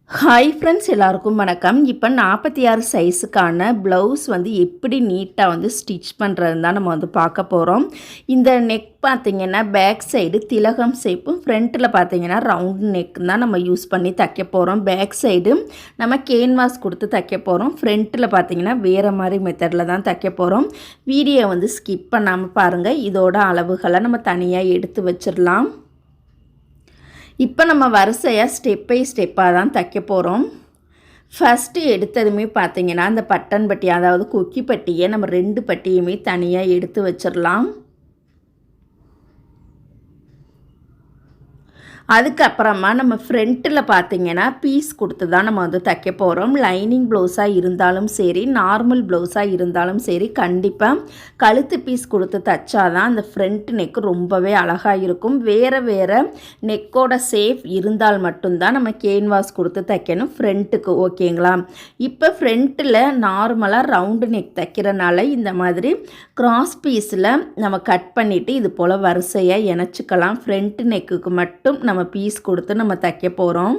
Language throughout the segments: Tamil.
ஹாய் ஃப்ரெண்ட்ஸ், எல்லாருக்கும் வணக்கம். இப்போ 46 சைஸுக்கான ப்ளவுஸ் எப்படி நீட்டாக ஸ்டிச் பண்ணுறதுன்னு தான் நம்ம பார்க்க போகிறோம். இந்த நெக் பார்த்திங்கன்னா பேக் சைடு திலகம் ஷேப்பும், ஃப்ரண்ட்டில் பார்த்திங்கன்னா ரவுண்ட் நெக் தான் நம்ம யூஸ் பண்ணி தைக்க போகிறோம். பேக் சைடு நம்ம கேன்வாஸ் கொடுத்து தைக்க போகிறோம். ஃப்ரண்ட்டில் பார்த்திங்கன்னா வேறு மாதிரி மெத்தடில் தான் தைக்க போகிறோம். வீடியோ ஸ்கிப் பண்ணாமல் பாருங்கள். இதோட அளவுகளை நம்ம தனியாக எடுத்து வச்சிடலாம். இப்போ நம்ம வரிசையாக ஸ்டெப் பை ஸ்டெப்பாக தான் தைக்க போகிறோம். ஃபஸ்ட்டு எடுத்ததுமே பார்த்திங்கன்னா அந்த பட்டன் பட்டி, அதாவது கொக்கி பட்டியை நம்ம 2 பட்டியுமே தனியாக எடுத்து வச்சிடலாம். அதுக்கப்புறமா நம்ம ஃப்ரண்ட்டில் பார்த்திங்கன்னா பீஸ் கொடுத்து தான் நம்ம தைக்க போகிறோம். லைனிங் ப்ளவுஸாக இருந்தாலும் சரி, நார்மல் ப்ளவுஸாக இருந்தாலும் சரி, கண்டிப்பாக கழுத்து பீஸ் கொடுத்து தைச்சாதான் அந்த ஃப்ரண்ட் நெக்கு ரொம்பவே அழகாக இருக்கும். வேறு நெக்கோட ஷேப் இருந்தால் மட்டும்தான் நம்ம கேன்வாஸ் கொடுத்து தைக்கணும் ஃப்ரண்ட்டுக்கு, ஓகேங்களா? இப்போ ஃப்ரண்ட்டில் நார்மலாக ரவுண்டு நெக் தைக்கிறனால இந்த மாதிரி கிராஸ் பீஸில் நம்ம கட் பண்ணிவிட்டு இது போல் வரிசையாக இணைச்சிக்கலாம். ஃப்ரண்ட் நெக்குக்கு மட்டும் நம்ம பீஸ் கொடுத்து நம்ம தைக்க போகிறோம்.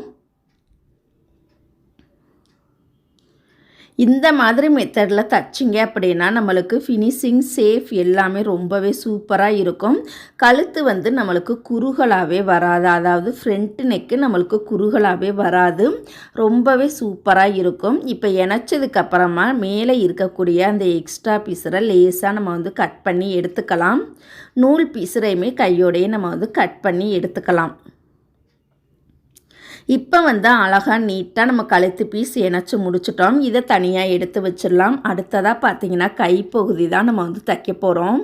இந்த மாதிரி மெத்தடில் தைச்சிங்க அப்படின்னா நம்மளுக்கு ஃபினிஷிங் ஷேப் எல்லாமே ரொம்பவே சூப்பராக இருக்கும். கழுத்து நம்மளுக்கு குறுகலாகவே வராது, அதாவது ஃப்ரண்ட் நெக்கு நம்மளுக்கு குறுகலாகவே வராது, ரொம்பவே சூப்பராக இருக்கும். இப்போ இணைச்சதுக்கப்புறமா மேலே இருக்கக்கூடிய அந்த எக்ஸ்ட்ரா பீஸரை லேஸாக நம்ம கட் பண்ணி எடுத்துக்கலாம். நூல் பீஸரையுமே கையோடையே நம்ம கட் பண்ணி எடுத்துக்கலாம். இப்போ அழகாக நீட்டாக நம்ம கழுத்து பீஸ் இணைச்சி முடிச்சிட்டோம். இதை தனியாக எடுத்து வச்சிடலாம். அடுத்ததாக பார்த்திங்கன்னா கைப்பகுதி தான் நம்ம தைக்க போகிறோம்.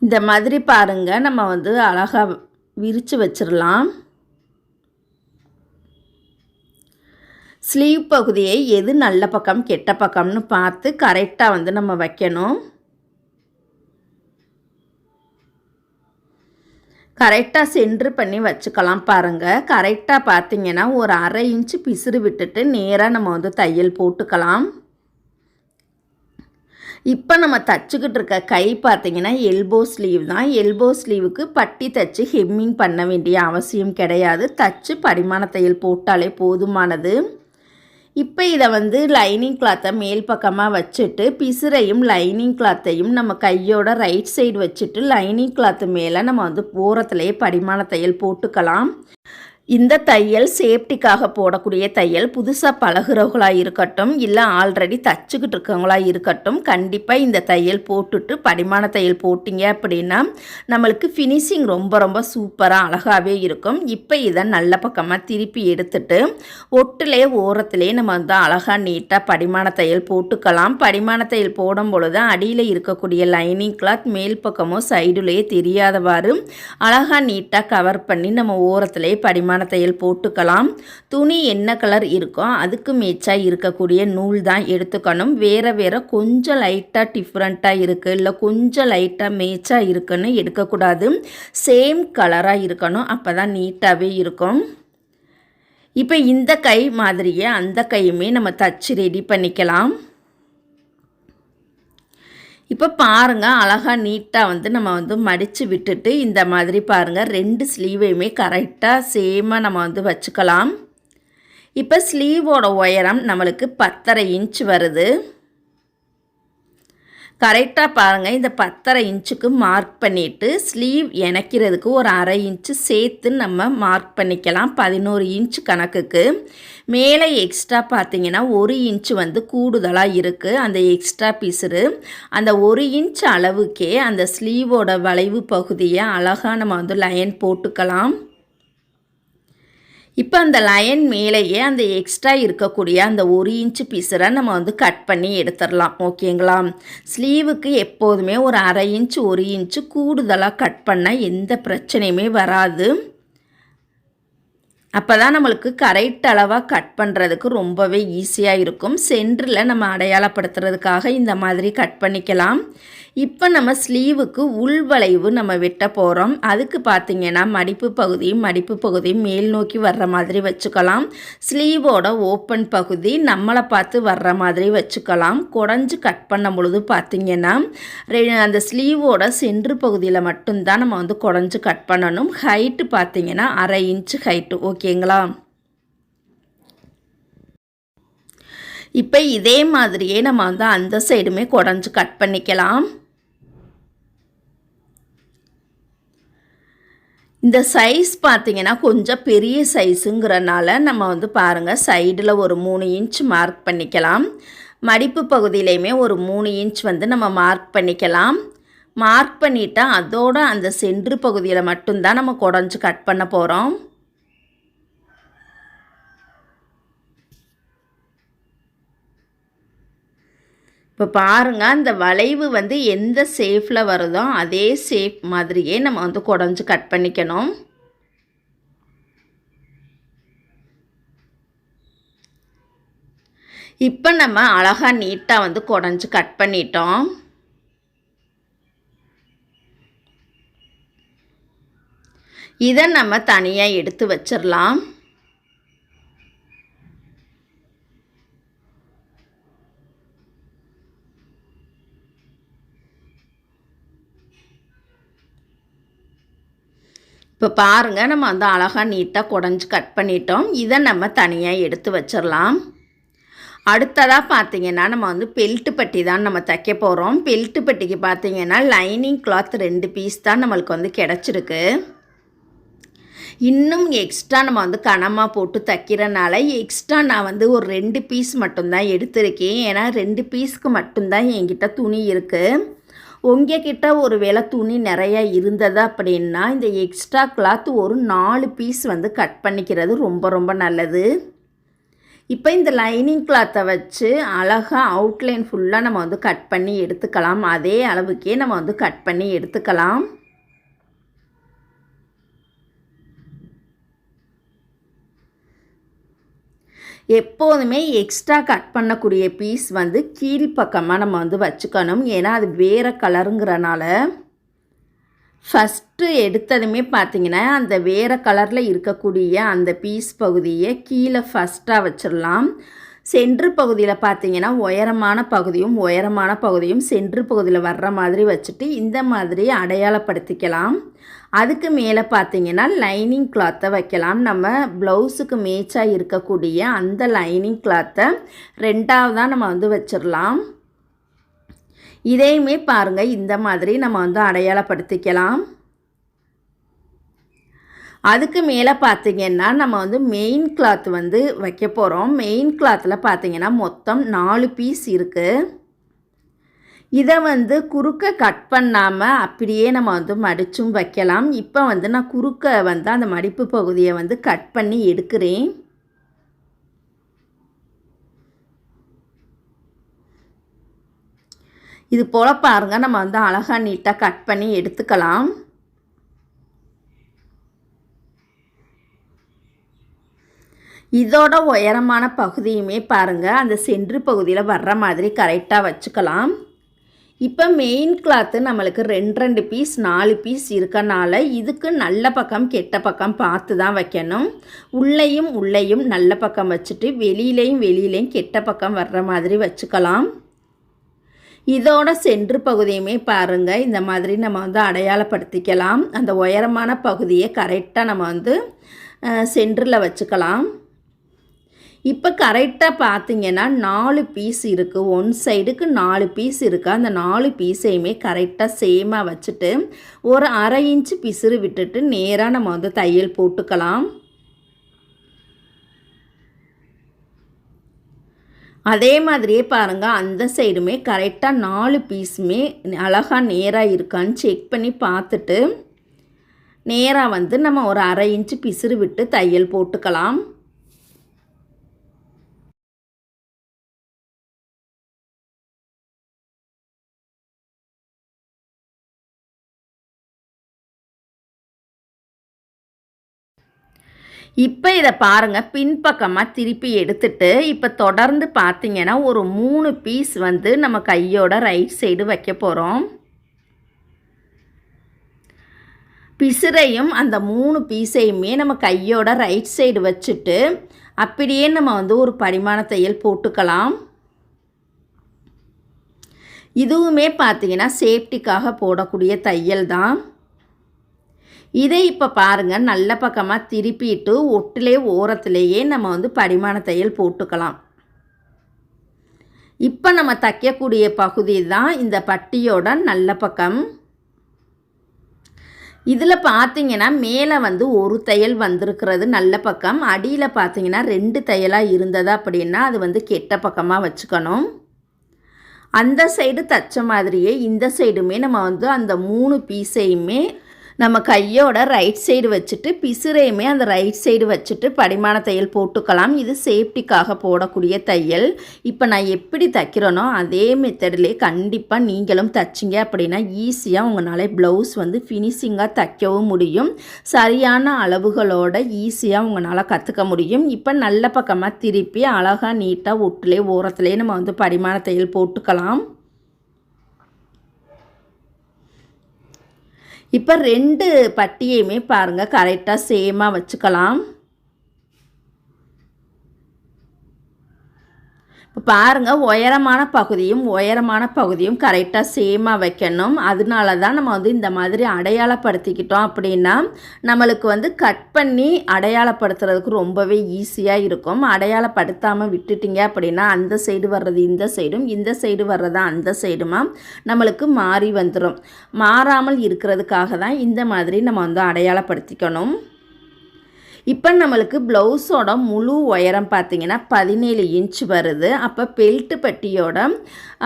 இந்த மாதிரி பாருங்கள், நம்ம அழகாக விரித்து வச்சிடலாம். ஸ்லீவ் பகுதியை எது நல்ல பக்கம் கெட்ட பக்கம்னு பார்த்து கரெக்டாக நம்ம வைக்கணும். கரெக்டாக சென்ட்ரு பண்ணி வச்சுக்கலாம். பாருங்கள், கரெக்டாக பார்த்திங்கன்னா ஒரு 1/2 இன்ச்சு பிசுறு விட்டுட்டு நேராக நம்ம தையல் போட்டுக்கலாம். இப்போ நம்ம தச்சுக்கிட்டு இருக்க கை பார்த்திங்கன்னா எல்போ ஸ்லீவ் தான். எல்போ ஸ்லீவுக்கு பட்டி தச்சு ஹெம்மிங் பண்ண வேண்டிய அவசியம் கிடையாது. தச்சு படிமான தையல் போட்டாலே போதுமானது. இப்போ இதை லைனிங் கிளாத்தை மேல் பக்கமாக வச்சுட்டு பிசுரையும் லைனிங் கிளாத்தையும் நம்ம கையோட ரைட் சைடு வச்சுட்டு லைனிங் கிளாத்து மேலே நம்ம ஓரத்துலேயே படிமான தையல் போட்டுக்கலாம். இந்த தையல் சேஃப்டிக்காக போடக்கூடிய தையல். புதுசாக பழகுறவங்களாக இருக்கட்டும், இல்லை ஆல்ரெடி தச்சுக்கிட்டு இருக்கவங்களாக இருக்கட்டும், கண்டிப்பாக இந்த தையல் போட்டுட்டு படிமான தையல் போட்டிங்க அப்படின்னா நம்மளுக்கு ஃபினிஷிங் ரொம்ப சூப்பராக அழகாகவே இருக்கும். இப்போ இதை நல்ல பக்கமாக திருப்பி எடுத்துட்டு ஒட்டுலே ஓரத்துலேயே நம்ம அழகாக நீட்டாக படிமான தையல் போட்டுக்கலாம். படிமான தையல் போடும் பொழுது அடியில் இருக்கக்கூடிய லைனிங் கிளாத் மேல் பக்கமோ சைடுலேயே தெரியாதவாறு அழகாக நீட்டாக கவர் பண்ணி நம்ம ஓரத்துலேயே படிமான தையல் போட்டுக்கலாம். துணி என்ன கலர் இருக்கோ அதுக்கு மேட்சாக இருக்கக்கூடிய நூல் தான் எடுத்துக்கணும். வேறு கொஞ்சம் லைட்டாக டிஃப்ரெண்ட்டாக இருக்குது, இல்லை கொஞ்சம் லைட்டாக மேட்சாக இருக்குன்னு எடுக்கக்கூடாது. சேம் கலராக இருக்கணும், அப்போ தான் நீட்டாகவே இருக்கும். இப்போ இந்த கை மாதிரியே அந்த கையுமே நம்ம தச்சு ரெடி பண்ணிக்கலாம். இப்போ பாருங்கள், அழகாக நீட்டாக நம்ம மடித்து விட்டுட்டு இந்த மாதிரி பாருங்கள் 2 ஸ்லீவையுமே கரெக்டாக சேமாக நம்ம வச்சுக்கலாம். இப்போ ஸ்லீவோட உயரம் நம்மளுக்கு 10.5 இன்ச் வருது. கரெக்டாக பாருங்கள், இந்த 10.5 இன்ச்சுக்கு மார்க் பண்ணிவிட்டு ஸ்லீவ் இணைக்கிறதுக்கு ஒரு 1/2 இன்ச்சு சேர்த்து நம்ம மார்க் பண்ணிக்கலாம். 11 இன்ச் கணக்குக்கு மேலே எக்ஸ்ட்ரா பார்த்திங்கன்னா 1 இன்ச்சு கூடுதலாக இருக்குது. அந்த எக்ஸ்ட்ரா பீஸரு அந்த 1 இன்ச் அளவுக்கே அந்த ஸ்லீவோட வளைவு பகுதியை அழகாக நம்ம லைன் போட்டுக்கலாம். இப்போ அந்த லைன் மேலேயே அந்த எக்ஸ்ட்ரா இருக்கக்கூடிய அந்த 1 இன்ச்சு பீஸரை நம்ம கட் பண்ணி எடுத்துடலாம், ஓகேங்களா? ஸ்லீவுக்கு எப்போதுமே ஒரு 1/2 இன்ச்சு 1 இன்ச்சு கூடுதலாக கட் பண்ணால் எந்த பிரச்சனையுமே வராது. அப்போ தான் நம்மளுக்கு கரெக்ட் அளவாக கட் பண்ணுறதுக்கு ரொம்பவே ஈஸியாக இருக்கும். சென்டரில் நம்ம அடையாளப்படுத்துறதுக்காக இந்த மாதிரி கட் பண்ணிக்கலாம். இப்போ நம்ம ஸ்லீவுக்கு உள்வளைவு நம்ம வெட்ட போகிறோம். அதுக்கு பார்த்திங்கன்னா மடிப்பு பகுதியும் மேல் நோக்கி வர்ற மாதிரி வச்சுக்கலாம். ஸ்லீவோட ஓப்பன் பகுதி நம்மளை பார்த்து வர்ற மாதிரி வச்சுக்கலாம். குடஞ்சி கட் பண்ணும் பொழுது பார்த்திங்கன்னா அந்த ஸ்லீவோட சென்ட்ரு பகுதியில் மட்டும்தான் நம்ம வந்து குடஞ்சி கட் பண்ணணும். ஹைட்டு பார்த்திங்கன்னா 1/2 இன்ச்சு ஹைட்டு. ஓகேங்களா? இப்போ இதே மாதிரியே நம்ம வந்து அந்த சைடுமே குடஞ்சி கட் பண்ணிக்கலாம். இந்த சைஸ் பார்த்திங்கன்னா கொஞ்சம் பெரிய சைஸுங்கிறனால நம்ம வந்து பாருங்கள் சைடில் ஒரு 3 இன்ச் மார்க் பண்ணிக்கலாம். மடிப்பு பகுதியிலையுமே ஒரு 3 இன்ச் வந்து நம்ம மார்க் பண்ணிக்கலாம். மார்க் பண்ணிவிட்டா அதோட அந்த சென்ட்ரு பகுதியில் மட்டும்தான் நம்ம குடஞ்சி கட் பண்ண போகிறோம். இப்போ பாருங்கள் அந்த வளைவு வந்து எந்த ஷேப்பில் வருதோ அதே ஷேப் மாதிரியே நம்ம வந்து குடஞ்சி கட் பண்ணிக்கணும். இப்போ நம்ம அழகாக நீட்டாக வந்து குடஞ்சி கட் பண்ணிட்டோம். இதை நம்ம தனியாக எடுத்து வச்சிடலாம். இப்போ பாருங்கள் நம்ம வந்து அழகாக நீட்டாக குடஞ்சி கட் பண்ணிட்டோம். இதை நம்ம தனியாக எடுத்து வச்சிடலாம். அடுத்ததாக பார்த்திங்கன்னா நம்ம வந்து பெல்ட்டு பட்டி தான் நம்ம தைக்க போகிறோம். பெல்ட்டு பட்டிக்கு பார்த்திங்கன்னா லைனிங் கிளாத் 2 பீஸ் தான் நம்மளுக்கு வந்து கிடச்சிருக்கு. இன்னும் எக்ஸ்ட்ரா நம்ம வந்து கனமாக போட்டு தைக்கிறனால எக்ஸ்ட்ரா நான் வந்து ஒரு 2 பீஸ் மட்டும்தான் எடுத்திருக்கேன். ஏன்னா 2 பீஸ்க்கு மட்டும்தான் என்கிட்ட துணி இருக்குது. உங்ககிட்ட ஒரு வேளை துணி நிறையா இருந்தது அப்படின்னா இந்த எக்ஸ்ட்ரா கிளாத் ஒரு 4 பீஸ் வந்து கட் பண்ணிக்கிறது ரொம்ப ரொம்ப நல்லது. இப்போ இந்த லைனிங் கிளாத்தை வச்சு அழகாக அவுட்லைன் ஃபுல்லாக நம்ம வந்து கட் பண்ணி எடுத்துக்கலாம். அதே அளவுக்கே நம்ம வந்து கட் பண்ணி எடுத்துக்கலாம். எப்போதுமே எக்ஸ்ட்ரா கட் பண்ணக்கூடிய பீஸ் வந்து கீழ்ப்பக்கமாக நம்ம வந்து வச்சுக்கணும். ஏன்னா அது வேறு கலருங்கிறனால ஃபஸ்ட்டு எடுத்ததுமே பார்த்திங்கன்னா அந்த வேறு கலரில் இருக்கக்கூடிய அந்த பீஸ் பகுதியை கீழே ஃபஸ்ட்டாக வச்சிடலாம். சென்ட்ரு பகுதியில் பார்த்திங்கன்னா உயரமான பகுதியும் சென்ட்ரு பகுதியில் வர்ற மாதிரி வச்சுட்டு இந்த மாதிரி அடையாளப்படுத்திக்கலாம். அதுக்கு மேலே பார்த்திங்கன்னா லைனிங் கிளாத்தை வைக்கலாம். நம்ம ப்ளவுஸுக்கு மேட்சாக இருக்கக்கூடிய அந்த லைனிங் கிளாத்தை 2ஆவதாக நம்ம வந்து வச்சிடலாம். இதையுமே பாருங்கள் இந்த மாதிரி நம்ம வந்து அடையாளப்படுத்திக்கலாம். அதுக்கு மேலே பார்த்திங்கன்னா நம்ம வந்து மெயின் கிளாத் வந்து வைக்க போகிறோம். மெயின் கிளாத்தில் பார்த்திங்கன்னா மொத்தம் 4 பீஸ் இருக்குது. இதை வந்து குறுக்க கட் பண்ணாமல் அப்படியே நம்ம வந்து மடிச்சும் வைக்கலாம். இப்போ வந்து நான் குறுக்க வந்து அந்த மடிப்பு பகுதியை வந்து கட் பண்ணி எடுக்கிறேன். இது போல் பாருங்கள் நம்ம வந்து அழகாக நீட்டாக கட் பண்ணி எடுத்துக்கலாம். இதோட உயரமான பகுதியுமே பாருங்கள் அந்த சென்ட்ரு பகுதியில் வர்ற மாதிரி கரெக்டாக வச்சுக்கலாம். இப்போ மெயின் கிளாத்து நம்மளுக்கு 2 பீஸ் 4 பீஸ் இருக்கனால இதுக்கு நல்ல பக்கம் கெட்ட பக்கம் பார்த்து தான் வைக்கணும். உள்ளேயும் நல்ல பக்கம் வச்சுட்டு வெளியிலையும் கெட்ட பக்கம் வர்ற மாதிரி வச்சுக்கலாம். இதோட சென்ட்ரு பகுதியுமே பாருங்கள் இந்த மாதிரி நம்ம வந்து அடையாளப்படுத்திக்கலாம். அந்த உயரமான பகுதியை கரெக்டாக நம்ம வந்து சென்டரில் வச்சுக்கலாம். இப்போ கரெக்டாக பார்த்திங்கன்னா 4 பீஸ் இருக்குது. ஒன் சைடுக்கு 4 பீஸ் இருக்குது. அந்த 4 பீஸையுமே கரெக்டாக சேமாக வச்சுட்டு ஒரு 1/2 இன்ச்சு பிசுறு விட்டுட்டு நேராக நம்ம வந்து தையல் போட்டுக்கலாம். அதே மாதிரியே பாருங்கள் அந்த சைடுமே கரெக்டாக 4 பீஸுமே அழகாக நேராக இருக்கான்னு செக் பண்ணி பார்த்துட்டு நேராக வந்து நம்ம ஒரு 1/2 இன்ச்சு பிசுறு விட்டு தையல் போட்டுக்கலாம். இப்போ இதை பாருங்கள், பின்பக்கமாக திருப்பி எடுத்துட்டு இப்போ தொடர்ந்து பார்த்தீங்கன்னா ஒரு 3 பீஸ் வந்து நம்ம கையோட ரைட் சைடு வைக்க போகிறோம். பிசுரையும் அந்த 3 பீஸையுமே நம்ம கையோட ரைட் சைடு வச்சுட்டு அப்படியே நம்ம வந்து ஒரு படிமான தையல் போட்டுக்கலாம். இதுவுமே பார்த்தீங்கன்னா சேஃப்டிக்காக போடக்கூடிய தையல் தான். இதை இப்போ பாருங்கள், நல்ல பக்கமாக திருப்பிட்டு ஒட்டிலே ஓரத்துலேயே நம்ம வந்து படிமான தையல் போட்டுக்கலாம். இப்போ நம்ம தைக்கக்கூடிய பகுதி தான் இந்த பட்டியோட நல்ல பக்கம். இதில் பார்த்தீங்கன்னா மேலே வந்து ஒரு தையல் வந்திருக்கிறது நல்ல பக்கம், அடியில் பார்த்தீங்கன்னா 2 தையலாக இருந்தது அப்படின்னா அது வந்து கெட்ட பக்கமாக வச்சுக்கணும். அந்த சைடு தைச்ச மாதிரியே இந்த சைடுமே நம்ம வந்து அந்த 3 பீஸையுமே நம்ம கையோட ரைட் சைடு வச்சுட்டு பிசுரையுமே அந்த ரைட் சைடு வச்சுட்டு படிமான தையல் போட்டுக்கலாம். இது சேஃப்டிக்காக போடக்கூடிய தையல். இப்போ நான் எப்படி தைக்கிறேனோ அதே மெத்தடிலே கண்டிப்பாக நீங்களும் தைச்சிங்க அப்படின்னா ஈஸியாக உங்களால் ப்ளவுஸ் வந்து ஃபினிஷிங்காக தைக்கவும் முடியும். சரியான அளவுகளோட ஈஸியாக உங்களால் கற்றுக்க முடியும். இப்போ நல்ல பக்கமாக திருப்பி அழகாக நீட்டாக ஒட்டிலே ஓரத்துலேயே நம்ம வந்து படிமான தையல் போட்டுக்கலாம். இப்போ 2 பட்டியையுமே பாருங்கள் கரெக்டாக சேமாக வச்சுக்கலாம். இப்போ பாருங்கள், உயரமான பகுதியும் கரெக்டாக சேமாக வைக்கணும். அதனால தான் நம்ம வந்து இந்த மாதிரி அடையாளப்படுத்திக்கிட்டோம் அப்படின்னா நம்மளுக்கு வந்து கட் பண்ணி அடையாளப்படுத்துறதுக்கு ரொம்பவே ஈஸியாக இருக்கும். அடையாளப்படுத்தாமல் விட்டுட்டிங்க அப்படின்னா அந்த சைடு வர்றது இந்த சைடும், இந்த சைடு வர்றது அந்த சைடுமா நம்மளுக்கு மாறி வந்துடும். மாறாமல் இருக்கிறதுக்காக தான் இந்த மாதிரி நம்ம வந்து அடையாளப்படுத்திக்கணும். இப்போ நம்மளுக்கு ப்ளவுஸோட முழு உயரம் பார்த்திங்கன்னா 17 இன்ச் வருது. அப்போ பெல்ட்டு பட்டியோட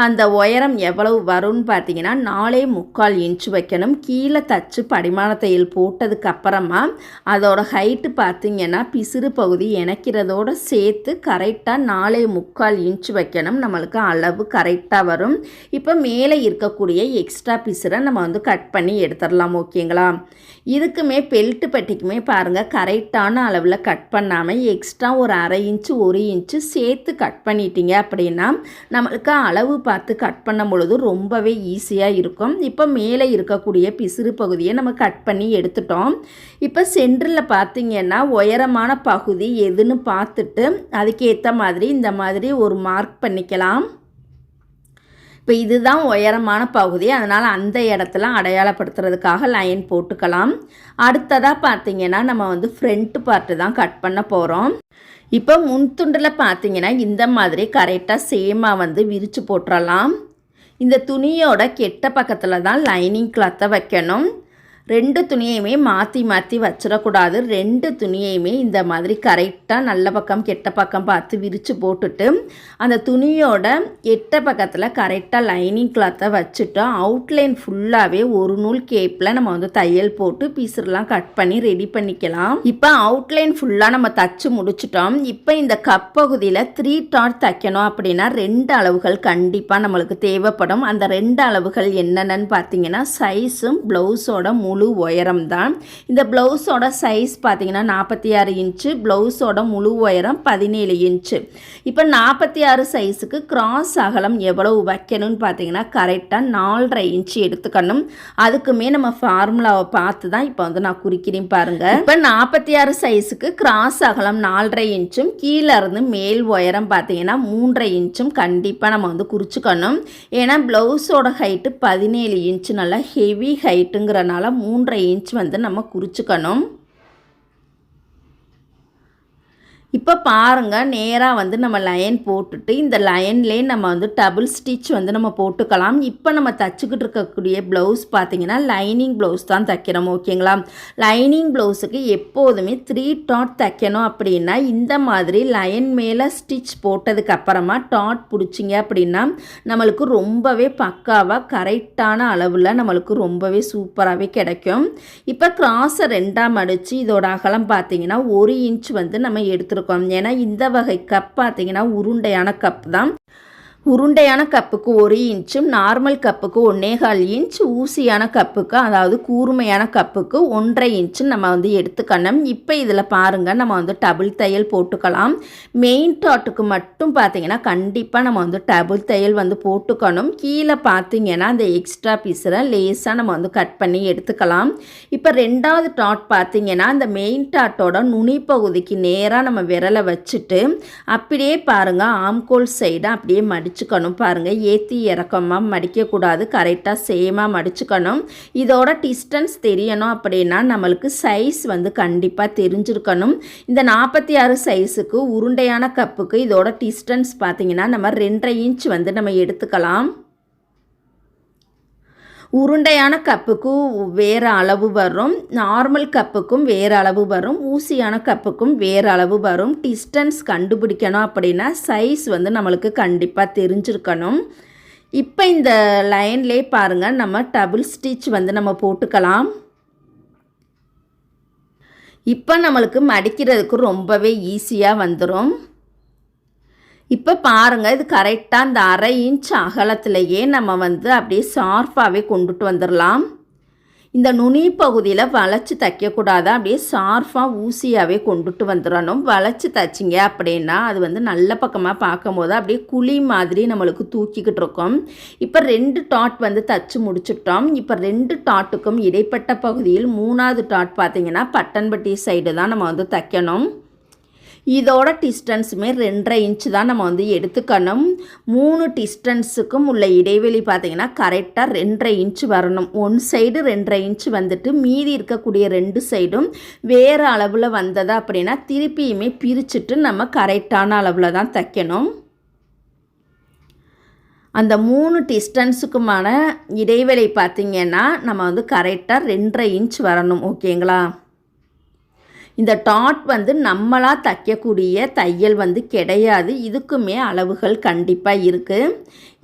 அந்த உயரம் எவ்வளவு வரும்னு பார்த்தீங்கன்னா 4.25 இன்ச் வைக்கணும். கீழே தச்சு படிமான தையல் போட்டதுக்கப்புறமா அதோட ஹைட்டு பார்த்திங்கன்னா பிசுறு பகுதி இணைக்கிறதோடு சேர்த்து கரெக்டாக 4.25 இன்ச் வைக்கணும். நம்மளுக்கு அளவு கரெக்டாக வரும். இப்போ மேலே இருக்கக்கூடிய எக்ஸ்ட்ரா பிசுரை நம்ம வந்து கட் பண்ணி எடுத்துடலாம். ஓகேங்களா? இதுக்குமே பெல்ட்டு பட்டிக்குமே பாருங்கள் கரெக்டான அளவில் கட் பண்ணாமல் எக்ஸ்ட்ரா ஒரு 1/2 இன்ச்சு 1 இன்ச்சு சேர்த்து கட் பண்ணிட்டீங்க அப்படின்னா நம்மளுக்கு அளவு பார்த்து கட் பண்ணும் பொழுது ரொம்பவே ஈஸியாக இருக்கும். இப்போ மேலே இருக்கக்கூடிய பிசுறு பகுதியை நம்ம கட் பண்ணி எடுத்துட்டோம். இப்போ சென்டரில் பார்த்திங்கன்னா உயரமான பகுதி எதுன்னு பார்த்துட்டு அதுக்கேற்ற மாதிரி இந்த மாதிரி ஒரு மார்க் பண்ணிக்கலாம். இப்போ இதுதான் உயரமான பகுதி, அதனால் அந்த இடத்துல அடையாளப்படுத்துறதுக்காக லைன் போட்டுக்கலாம். அடுத்ததாக பார்த்திங்கன்னா நம்ம வந்து ஃப்ரண்ட் பார்ட்டு தான் கட் பண்ண போகிறோம். இப்போ முன்துண்டில் பார்த்திங்கன்னா இந்த மாதிரி கரெக்டாக சேமாக வந்து விரித்து போட்டுடலாம். இந்த துணியோட கெட்ட பக்கத்தில் தான் லைனிங் கிளாத்தை வைக்கணும். 2 துணியையுமே மாற்றி வச்சிடக்கூடாது. 2 துணியையுமே இந்த மாதிரி கரெக்டாக நல்ல பக்கம் கெட்ட பக்கம் பார்த்து விரித்து போட்டுட்டு அந்த துணியோட கெட்ட பக்கத்தில் கரெக்டாக லைனிங் கிளாத்தை வச்சுட்டு அவுட்லைன் ஃபுல்லாகவே ஒரு நூல் கேப்பில் நம்ம வந்து தையல் போட்டு பீஸெல்லாம் கட் பண்ணி ரெடி பண்ணிக்கலாம். இப்போ அவுட்லைன் ஃபுல்லாக நம்ம தச்சு முடிச்சிட்டோம். இப்போ இந்த கப் பகுதியில் 3 டாட் தைக்கணும் அப்படின்னா 2 அளவுகள் கண்டிப்பாக நம்மளுக்கு தேவைப்படும். அந்த 2 அளவுகள் என்னென்னு பார்த்தீங்கன்னா சைஸும் ப்ளவுஸோட முழு உயரம் தான். இந்த ப்ளவுஸோட சைஸ் பார்த்தீங்கன்னா 46 இன்ச்சு, ப்ளவுஸோட முழு உயரம் 17 இன்ச்சு. இப்போ 46 சைஸுக்கு கிராஸ் அகலம் எவ்வளவு வைக்கணும்னு பார்த்தீங்கன்னா கரெக்டாக 4.5 இன்ச்சு எடுத்துக்கணும். அதுக்குமே நம்ம ஃபார்முலாவை பார்த்து தான் இப்போ வந்து நான் குறிக்கிறேன் பாருங்கள். இப்போ 46 சைஸுக்கு கிராஸ் அகலம் 4.5 இன்ச்சும் கீழே இருந்து மேல் உயரம் பார்த்தீங்கன்னா 3.5 இன்ச்சும் கண்டிப்பாக நம்ம வந்து குறிச்சிக்கணும். ஏன்னா ப்ளவுஸோட ஹைட்டு 17 இன்ச்சு நல்லா ஹெவி ஹைட்டுங்கிறனால 3.5 இன்ச் வந்து நம்ம குறிச்சிக்கணும். இப்போ பாருங்கள், நேராக வந்து நம்ம லைன் போட்டுட்டு இந்த லைன்லேயே நம்ம வந்து டபுள் ஸ்டிச் வந்து நம்ம போட்டுக்கலாம். இப்போ நம்ம தச்சுக்கிட்டு இருக்கக்கூடிய ப்ளவுஸ் பார்த்திங்கன்னா லைனிங் ப்ளவுஸ் தான் தைக்கிறோம். ஓகேங்களா? லைனிங் ப்ளவுஸுக்கு எப்போதுமே 3 டாட் தைக்கணும். அப்படின்னா இந்த மாதிரி லைன் மேலே ஸ்டிச் போட்டதுக்கப்புறமா டாட் பிடிச்சிங்க அப்படின்னா நம்மளுக்கு ரொம்பவே பக்காவாக கரெக்டான அளவில் நம்மளுக்கு ரொம்பவே சூப்பராகவே கிடைக்கும். இப்போ கிராஸை 2ஆக மடித்து இதோட அகலம் பார்த்திங்கன்னா 1 இன்ச் வந்து நம்ம எடுத்துருக்கோம். ஏன்னா இந்த வகை கப் பார்த்திங்கன்னா உருண்டையான கப் தான். உருண்டையான கப்புக்கு 1 இன்ச்சும் நார்மல் கப்புக்கு 1.25 இன்ச், ஊசியான கப்புக்கு அதாவது கூர்மையான கப்புக்கு 1.5 இன்ச்சு நம்ம வந்து எடுத்துக்கணும். இப்போ இதில் பாருங்கள், நம்ம வந்து டபுள் தையல் போட்டுக்கலாம். மெயின் டாட்டுக்கு மட்டும் பார்த்திங்கன்னா கண்டிப்பாக நம்ம வந்து டபுள் தையல் வந்து போட்டுக்கணும். கீழே பார்த்திங்கன்னா அந்த எக்ஸ்ட்ரா பீஸில் லேஸாக நம்ம வந்து கட் பண்ணி எடுத்துக்கலாம். இப்போ 2வது டாட் பார்த்திங்கன்னா அந்த மெயின் டாட்டோட நுனி பகுதிக்கு நேராக நம்ம விரலை வச்சுட்டு அப்படியே பாருங்கள் ஆம்கோல் சைடு அப்படியே மடிச்சுக்கணும். பாருங்கள், ஏற்றி இறக்கமாக மடிக்கக்கூடாது, கரெக்டாக சேமாக மடிச்சுக்கணும். இதோட டிஸ்டன்ஸ் தெரியணும் அப்படின்னா நம்மளுக்கு சைஸ் வந்து கண்டிப்பாக தெரிஞ்சிருக்கணும். இந்த 46 சைஸுக்கு உருண்டையான கப்புக்கு இதோட டிஸ்டன்ஸ் பார்த்திங்கன்னா நம்ம 2.5 இன்ச் வந்து நம்ம எடுத்துக்கலாம். உருண்டையான கப்புக்கு வேறு அளவு வரும், நார்மல் கப்புக்கும் வேறு அளவு வரும், ஊசியான கப்புக்கும் வேறு அளவு வரும். டிஸ்டன்ஸ் கண்டுபிடிக்கணும் அப்படின்னா சைஸ் வந்து நம்மளுக்கு கண்டிப்பாக தெரிஞ்சிருக்கணும். இப்போ இந்த லைன்லேயே பாருங்கள், நம்ம டபுள் ஸ்டிச் வந்து நம்ம போட்டுக்கலாம். இப்போ நம்மளுக்கு மடிக்கிறதுக்கு ரொம்பவே ஈஸியாக வந்துடும். இப்போ பாருங்கள், இது கரெக்டாக அந்த 1/2 இன்ச் அகலத்திலேயே நம்ம வந்து அப்படியே ஷார்ப்பாகவே கொண்டுட்டு வந்துடலாம். இந்த நுனி பகுதியில் வளைச்சி தைக்கக்கூடாது, அப்படியே ஷார்ப்பாக ஊசியாகவே கொண்டுட்டு வந்துடணும். வளைச்சி தைச்சிங்க அப்படின்னா அது வந்து நல்ல பக்கமாக பார்க்கும்போது அப்படியே குழி மாதிரி நம்மளுக்கு தூக்கிக்கிட்டு இருக்கோம். இப்போ 2 டாட் வந்து தைச்சி முடிச்சுட்டோம். இப்போ 2 டாட்டுக்கும் இடைப்பட்ட பகுதியில் 3வது டாட் பார்த்திங்கன்னா பட்டன்பட்டி சைடு தான் நம்ம வந்து தைக்கணும். இதோட டிஸ்டன்ஸுமே 2.5 இன்ச்சு தான் நம்ம வந்து எடுத்துக்கணும். 3 டிஸ்டன்ஸுக்கும் உள்ள இடைவெளி பார்த்திங்கன்னா கரெக்டாக 2.5 இன்ச்சு வரணும். 1 சைடு 2.5 இன்ச்சு வந்துட்டு மீதி இருக்கக்கூடிய 2 சைடும் வேறு அளவில் வந்ததா அப்படின்னா திருப்பியுமே பிரிச்சுட்டு நம்ம கரெக்டான அளவில் தான் தைக்கணும். அந்த 3 டிஸ்டன்ஸுக்குமான இடைவெளி பார்த்திங்கன்னா நம்ம வந்து கரெக்டாக 2.5 இன்ச் வரணும். ஓகேங்களா? இந்த டாட் வந்து நம்மளாக தைக்கக்கூடிய தையல் வந்து கிடையாது, இதுக்குமே அளவுகள் கண்டிப்பாக இருக்குது.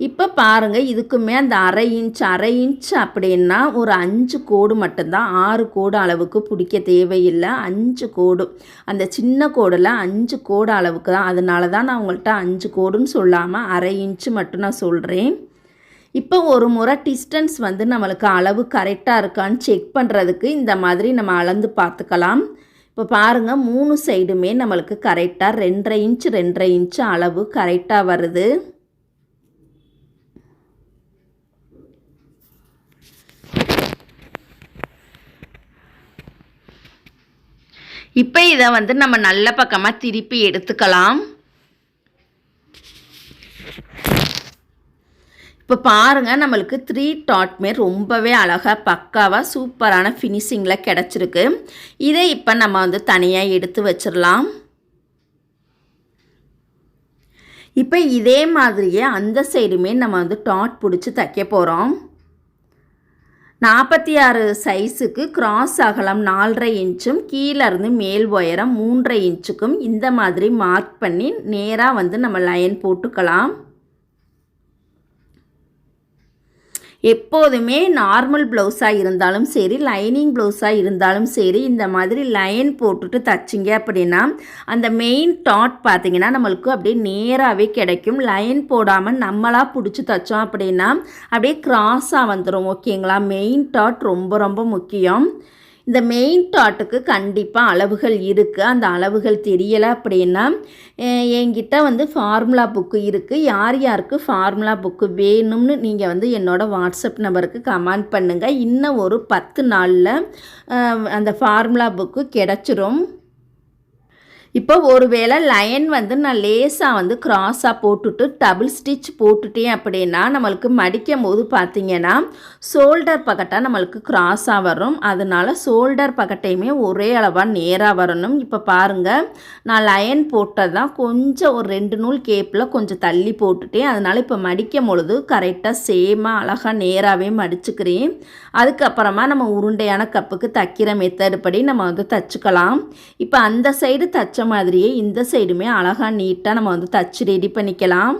இப்போ பாருங்கள், இதுக்குமே அந்த 1/2 இன்ச் அப்படின்னா ஒரு 5 கோடு மட்டும்தான், 6 கோடு அளவுக்கு பிடிக்க தேவையில்லை. 5 கோடு, அந்த சின்ன கோடில் 5 கோடு அளவுக்கு தான். அதனால தான் நான் உங்கள்கிட்ட 5 கோடுன்னு சொல்லாமல் 1/2 இன்ச்சு மட்டும் நான் சொல்கிறேன். இப்போ ஒரு முறை டிஸ்டன்ஸ் வந்து நம்மளுக்கு அளவு கரெக்டாக இருக்கான்னு செக் பண்ணுறதுக்கு இந்த மாதிரி நம்ம அளந்து பார்த்துக்கலாம். இப்போ பாருங்கள், 3 சைடுமே நம்மளுக்கு கரெக்டாக 2.5 இன்ச்சு அளவு கரெக்டாக வருது. இப்போ இதை வந்து நம்ம நல்ல பக்கமாக திருப்பி எடுத்துக்கலாம். இப்போ பாருங்கள், நம்மளுக்கு 3 டாட்மே ரொம்பவே அழகாக பக்காவாக சூப்பரான ஃபினிஷிங்கில் கிடச்சிருக்கு. இதை இப்போ நம்ம வந்து தனியாக எடுத்து வச்சிடலாம். இப்போ இதே மாதிரியே அந்த சைடுமே நம்ம வந்து டாட் பிடிச்சி தைக்க போகிறோம். 46 சைஸுக்கு கிராஸ் அகலம் 4.5 இன்ச்சும் கீழேருந்து மேல் உயரம் 3.5 இன்ச்சுக்கும் இந்த மாதிரி மார்க் பண்ணி நேராக வந்து நம்ம லைன் போட்டுக்கலாம். எப்போதுமே நார்மல் ப்ளவுஸாக இருந்தாலும் சரி, லைனிங் ப்ளவுஸாக இருந்தாலும் சரி, இந்த மாதிரி லைன் போட்டுட்டு தைச்சிங்க அப்படின்னா அந்த மெயின் டாட் பார்த்திங்கன்னா நம்மளுக்கு அப்படியே நேராகவே கிடைக்கும். லைன் போடாமல் நம்மளாக பிடிச்சி தைச்சோம் அப்படின்னா அப்படியே கிராஸாக வந்துடும். ஓகேங்களா? மெயின் டாட் ரொம்ப ரொம்ப முக்கியம். இந்த மெயின் டாட்டுக்கு கண்டிப்பாக அளவுகள் இருக்குது. அந்த அளவுகள் தெரியலை அப்படின்னா என்கிட்ட வந்து ஃபார்முலா புக்கு இருக்குது. யார் யாருக்கு ஃபார்முலா புக்கு வேணும்னு நீங்கள் வந்து என்னோடய வாட்ஸ்அப் நம்பருக்கு கமெண்ட் பண்ணுங்கள். இன்னும் ஒரு 10 நாளில் அந்த ஃபார்முலா புக்கு கிடச்சிரும். இப்போ ஒரு வேளை லைன் வந்து நான் லேஸாக வந்து கிராஸாக போட்டுட்டு டபுள் ஸ்டிச் போட்டுட்டேன் அப்படின்னா நம்மளுக்கு மடிக்கும் போது பார்த்திங்கன்னா ஷோல்டர் பக்கட்டாக நம்மளுக்கு கிராஸாக வரும். அதனால ஷோல்டர் பக்கட்டையுமே ஒரே அளவாக நேராக வரணும். இப்போ பாருங்கள், நான் லைன் போட்டது தான் கொஞ்சம் ஒரு 2 நூல் கேப்பில் கொஞ்சம் தள்ளி போட்டுட்டேன். அதனால் இப்போ மடிக்கும் பொழுது கரெக்டாக சேமாக அழகாக நேராகவே மடிச்சுக்கிறேன். அதுக்கப்புறமா நம்ம உருண்டையான கப்புக்கு தைக்கிற மெத்தடு படி நம்ம வந்து தைச்சிக்கலாம். இப்போ அந்த சைடு தைச்ச மாதிரியே இந்த சைடுமே அழகாக நீட்டாக நம்ம வந்து தச்சு ரெடி பண்ணிக்கலாம்.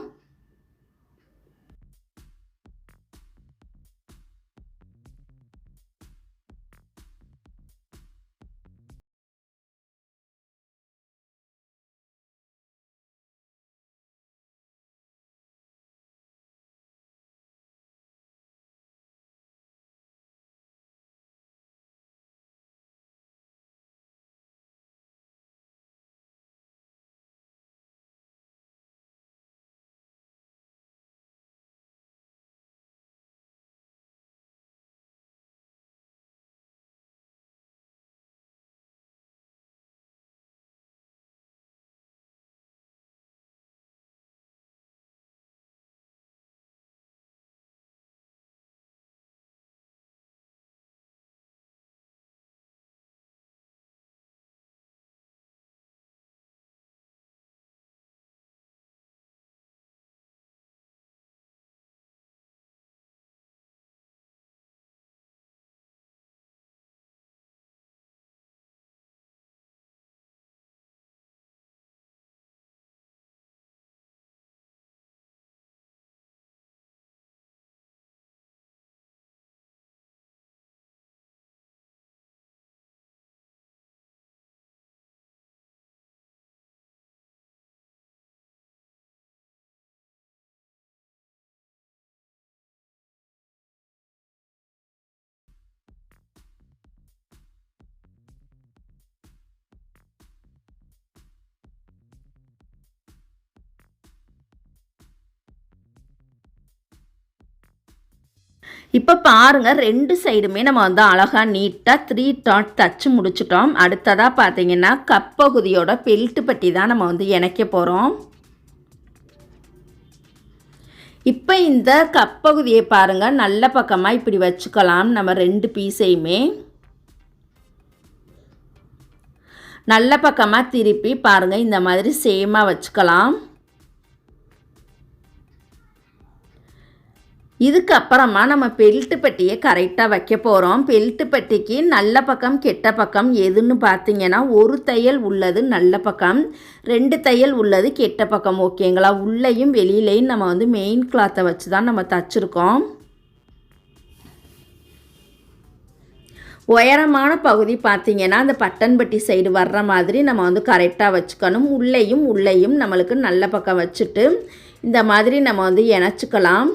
இப்போ பாருங்கள் 2 சைடுமே நம்ம வந்து அழகாக நீட்டாக 3 டாட் தச்சு முடிச்சிட்டோம். அடுத்ததாக பார்த்தீங்கன்னா கப்பகுதியோட பெல்ட்டு பட்டி தான் நம்ம வந்து இணைக்க போகிறோம். இப்போ இந்த கப்பகுதியை பாருங்கள் நல்ல பக்கமாக இப்படி வச்சுக்கலாம். நம்ம 2 பீஸையுமே நல்ல பக்கமாக திருப்பி பாருங்கள் இந்த மாதிரி சேமாக வச்சுக்கலாம். இதுக்கப்புறமா நம்ம பெல்ட்டு பட்டியை கரெக்டாக வைக்க போகிறோம். பெல்ட்டு பட்டிக்கு நல்ல பக்கம் கெட்ட பக்கம் எதுன்னு பார்த்தீங்கன்னா, ஒரு தையல் உள்ளது நல்ல பக்கம், 2 தையல் உள்ளது கெட்ட பக்கம். ஓகேங்களா? உள்ளேயும் வெளியிலையும் நம்ம வந்து மெயின் கிளாத்தை வச்சு தான் நம்ம தச்சுருக்கோம். உயரமான பகுதி பார்த்திங்கன்னா அந்த பட்டன்பட்டி சைடு வர்ற மாதிரி நம்ம வந்து கரெக்டாக வச்சுக்கணும். உள்ளேயும் நம்மளுக்கு நல்ல பக்கம் வச்சுட்டு இந்த மாதிரி நம்ம வந்து இணைச்சிக்கலாம்.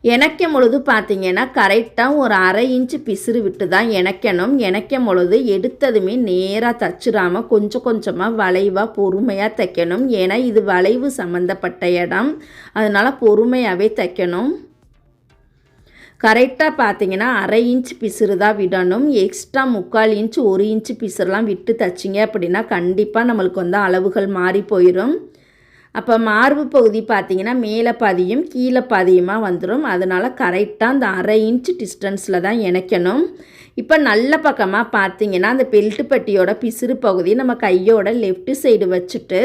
இணைக்கும் பொழுது பார்த்திங்கன்னா கரெக்டாக ஒரு 1/2 இன்ச்சு பிசுறு விட்டு தான் இணைக்கணும். இணைக்கும் பொழுது எடுத்ததுமே நேராக தச்சிடாமல் கொஞ்சம் கொஞ்சமாக வளைவாக பொறுமையாக தைக்கணும். ஏன்னா இது வளைவு சம்மந்தப்பட்ட இடம், அதனால் பொறுமையாகவே தைக்கணும். கரெக்டாக பார்த்திங்கன்னா 1/2 இன்ச்சு பிசுறு தான் விடணும். எக்ஸ்ட்ரா 3/4 இன்ச்சு 1 இன்ச்சு பிசுறுலாம் விட்டு தைச்சிங்க அப்படின்னா கண்டிப்பாக நம்மளுக்கு வந்து அளவுகள் மாறி போயிடும். அப்போ மார்பு பகுதி பார்த்திங்கன்னா மேலே பாதியும் கீழே பாதியுமாக வந்துடும். அதனால் கரெக்டாக அந்த 1/2 இன்ச்சு டிஸ்டன்ஸில் தான் இணைக்கணும். இப்போ நல்ல பக்கமாக பார்த்திங்கன்னா அந்த பெல்ட்டு பட்டியோட பிசுறு பகுதி நம்ம கையோட லெஃப்ட் சைடு வச்சுட்டு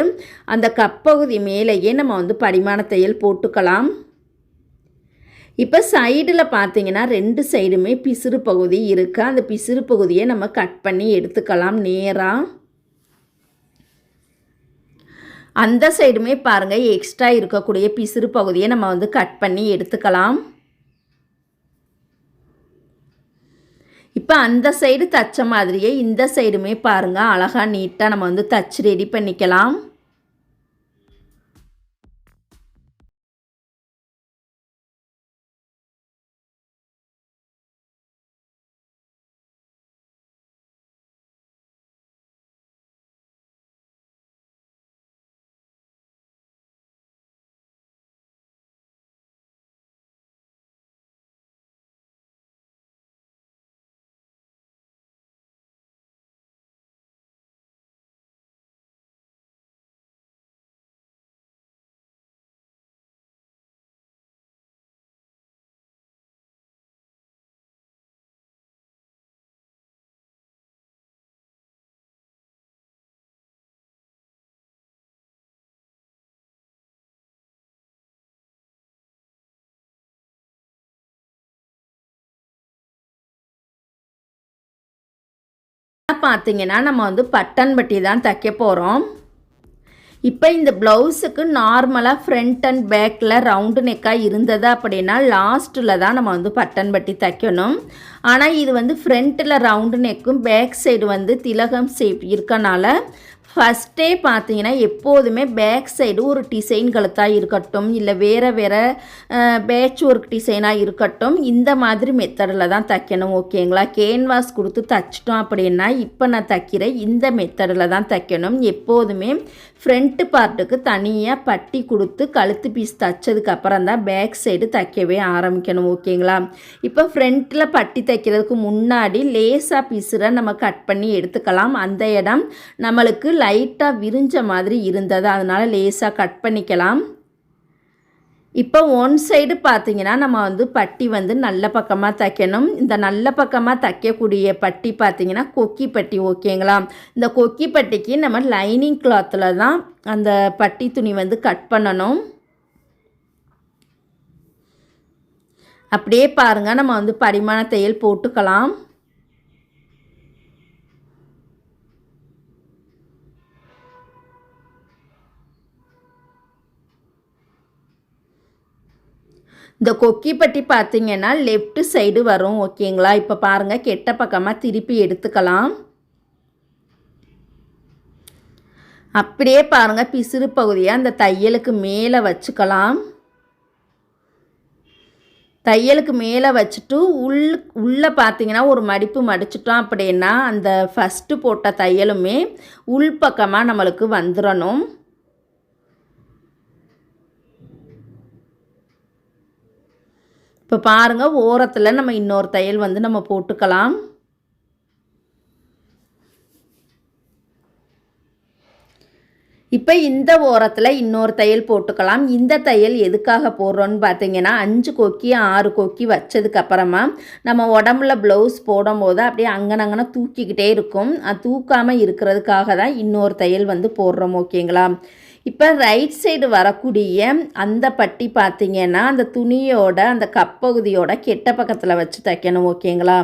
அந்த கப்பகுதி மேலேயே நம்ம வந்து படிமான தையல் போட்டுக்கலாம். இப்போ சைடில் பார்த்திங்கன்னா 2 சைடுமே பிசுறு பகுதி இருக்குது. அந்த பிசுறு பகுதியை நம்ம கட் பண்ணி எடுத்துக்கலாம் நேராக. அந்த சைடுமே பாருங்கள் எக்ஸ்ட்ரா இருக்கக்கூடிய பிசுறு பகுதியை நம்ம வந்து கட் பண்ணி எடுத்துக்கலாம். இப்போ அந்த சைடு தச்ச மாதிரியே இந்த சைடுமே பாருங்கள் அழகாக நீட்டாக நம்ம வந்து தச்சு ரெடி பண்ணிக்கலாம். பார்த்திங்கன்னா நம்ம வந்து பட்டன் பட்டி தான் தைக்க போகிறோம். இப்போ இந்த ப்ளவுஸுக்கு நார்மலாக ஃப்ரண்ட் அண்ட் பேக்கில் ரவுண்டு நெக்காக இருந்தது அப்படின்னா லாஸ்ட்டில் தான் நம்ம வந்து பட்டன் பட்டி தைக்கணும். ஆனால் இது வந்து ஃப்ரண்ட்டில் ரவுண்டு நெக்கும் பேக் சைடு வந்து திலகம் ஷேப் இருக்கனால ஃபஸ்ட்டே பார்த்தீங்கன்னா எப்போதுமே பேக் சைடு ஒரு டிசைன் கழுத்தாக இருக்கட்டும், இல்லை வேறு பேட்ச் ஒர்க் டிசைனாக இருக்கட்டும், இந்த மாதிரி மெத்தடில் தான் தைக்கணும். ஓகேங்களா? கேன்வாஸ் கொடுத்து தைச்சிட்டோம் அப்படின்னா இப்போ நான் தைக்கிற இந்த மெத்தடில் தான் தைக்கணும். எப்போதுமே ஃப்ரண்ட்டு பார்ட்டுக்கு தனியாக பட்டி கொடுத்து கழுத்து பீஸ் தைச்சதுக்கப்புறம் தான் பேக் சைடு தைக்கவே ஆரம்பிக்கணும். ஓகேங்களா? இப்போ ஃப்ரண்ட்டில் பட்டி தைக்கிறதுக்கு முன்னாடி லேசாக பீஸில் நம்ம கட் பண்ணி எடுத்துக்கலாம். அந்த இடம் நம்மளுக்கு லைட்டாக விரிஞ்ச மாதிரி இருந்தது, அதனால் லேசாக கட் பண்ணிக்கலாம். இப்போ ஒன் சைடு பார்த்திங்கன்னா நம்ம வந்து பட்டி வந்து நல்ல பக்கமாக தைக்கணும். இந்த நல்ல பக்கமாக தைக்கக்கூடிய பட்டி பார்த்திங்கன்னா கொக்கி பட்டி. ஓகேங்களா? இந்த கொக்கி பட்டிக்கு நம்ம லைனிங் கிளாத்தில் தான் அந்த பட்டி துணி வந்து கட் பண்ணணும். அப்படியே பாருங்கள் நம்ம வந்து படிமான தையல் போட்டுக்கலாம். இந்த கொக்கி பட்டி பார்த்திங்கன்னா லெஃப்ட் சைடு வரும். ஓகேங்களா? இப்போ பாருங்கள் கெட்ட பக்கமாக திருப்பி எடுத்துக்கலாம். அப்படியே பாருங்கள் பிசுறு பகுதியை அந்த தையலுக்கு மேலே வச்சுக்கலாம். தையலுக்கு மேலே வச்சுட்டு உள்ளே பார்த்திங்கன்னா ஒரு மடிப்பு மடிச்சிட்டோம் அப்படின்னா அந்த ஃபஸ்ட்டு போட்ட தையலுமே உள் பக்கமாக நம்மளுக்கு வந்துடணும். இப்போ பாருங்கள், ஓரத்தில் நம்ம இன்னொரு தையல் வந்து நம்ம போட்டுக்கலாம். இப்போ இந்த ஓரத்தில் இன்னொரு தையல் போட்டுக்கலாம். இந்த தையல் எதுக்காக போடுறோன்னு பார்த்தீங்கன்னா, 5 கொக்கி 6 கொக்கி வச்சதுக்கப்புறமா நம்ம உடம்புல ப்ளவுஸ் போடும்போது அப்படியே அங்கனங்கன தூக்கிக்கிட்டே இருக்கும். அது தூக்காமல் இருக்கிறதுக்காக தான் இன்னொரு தையல் வந்து போடுறோம். ஓகேங்களா? இப்போ ரைட் சைடு வரக்கூடிய அந்த பட்டி பார்த்திங்கன்னா, அந்த துணியோட அந்த கப்பகுதியோட கெட்ட பக்கத்தில் வச்சு தைக்கணும். ஓகேங்களா?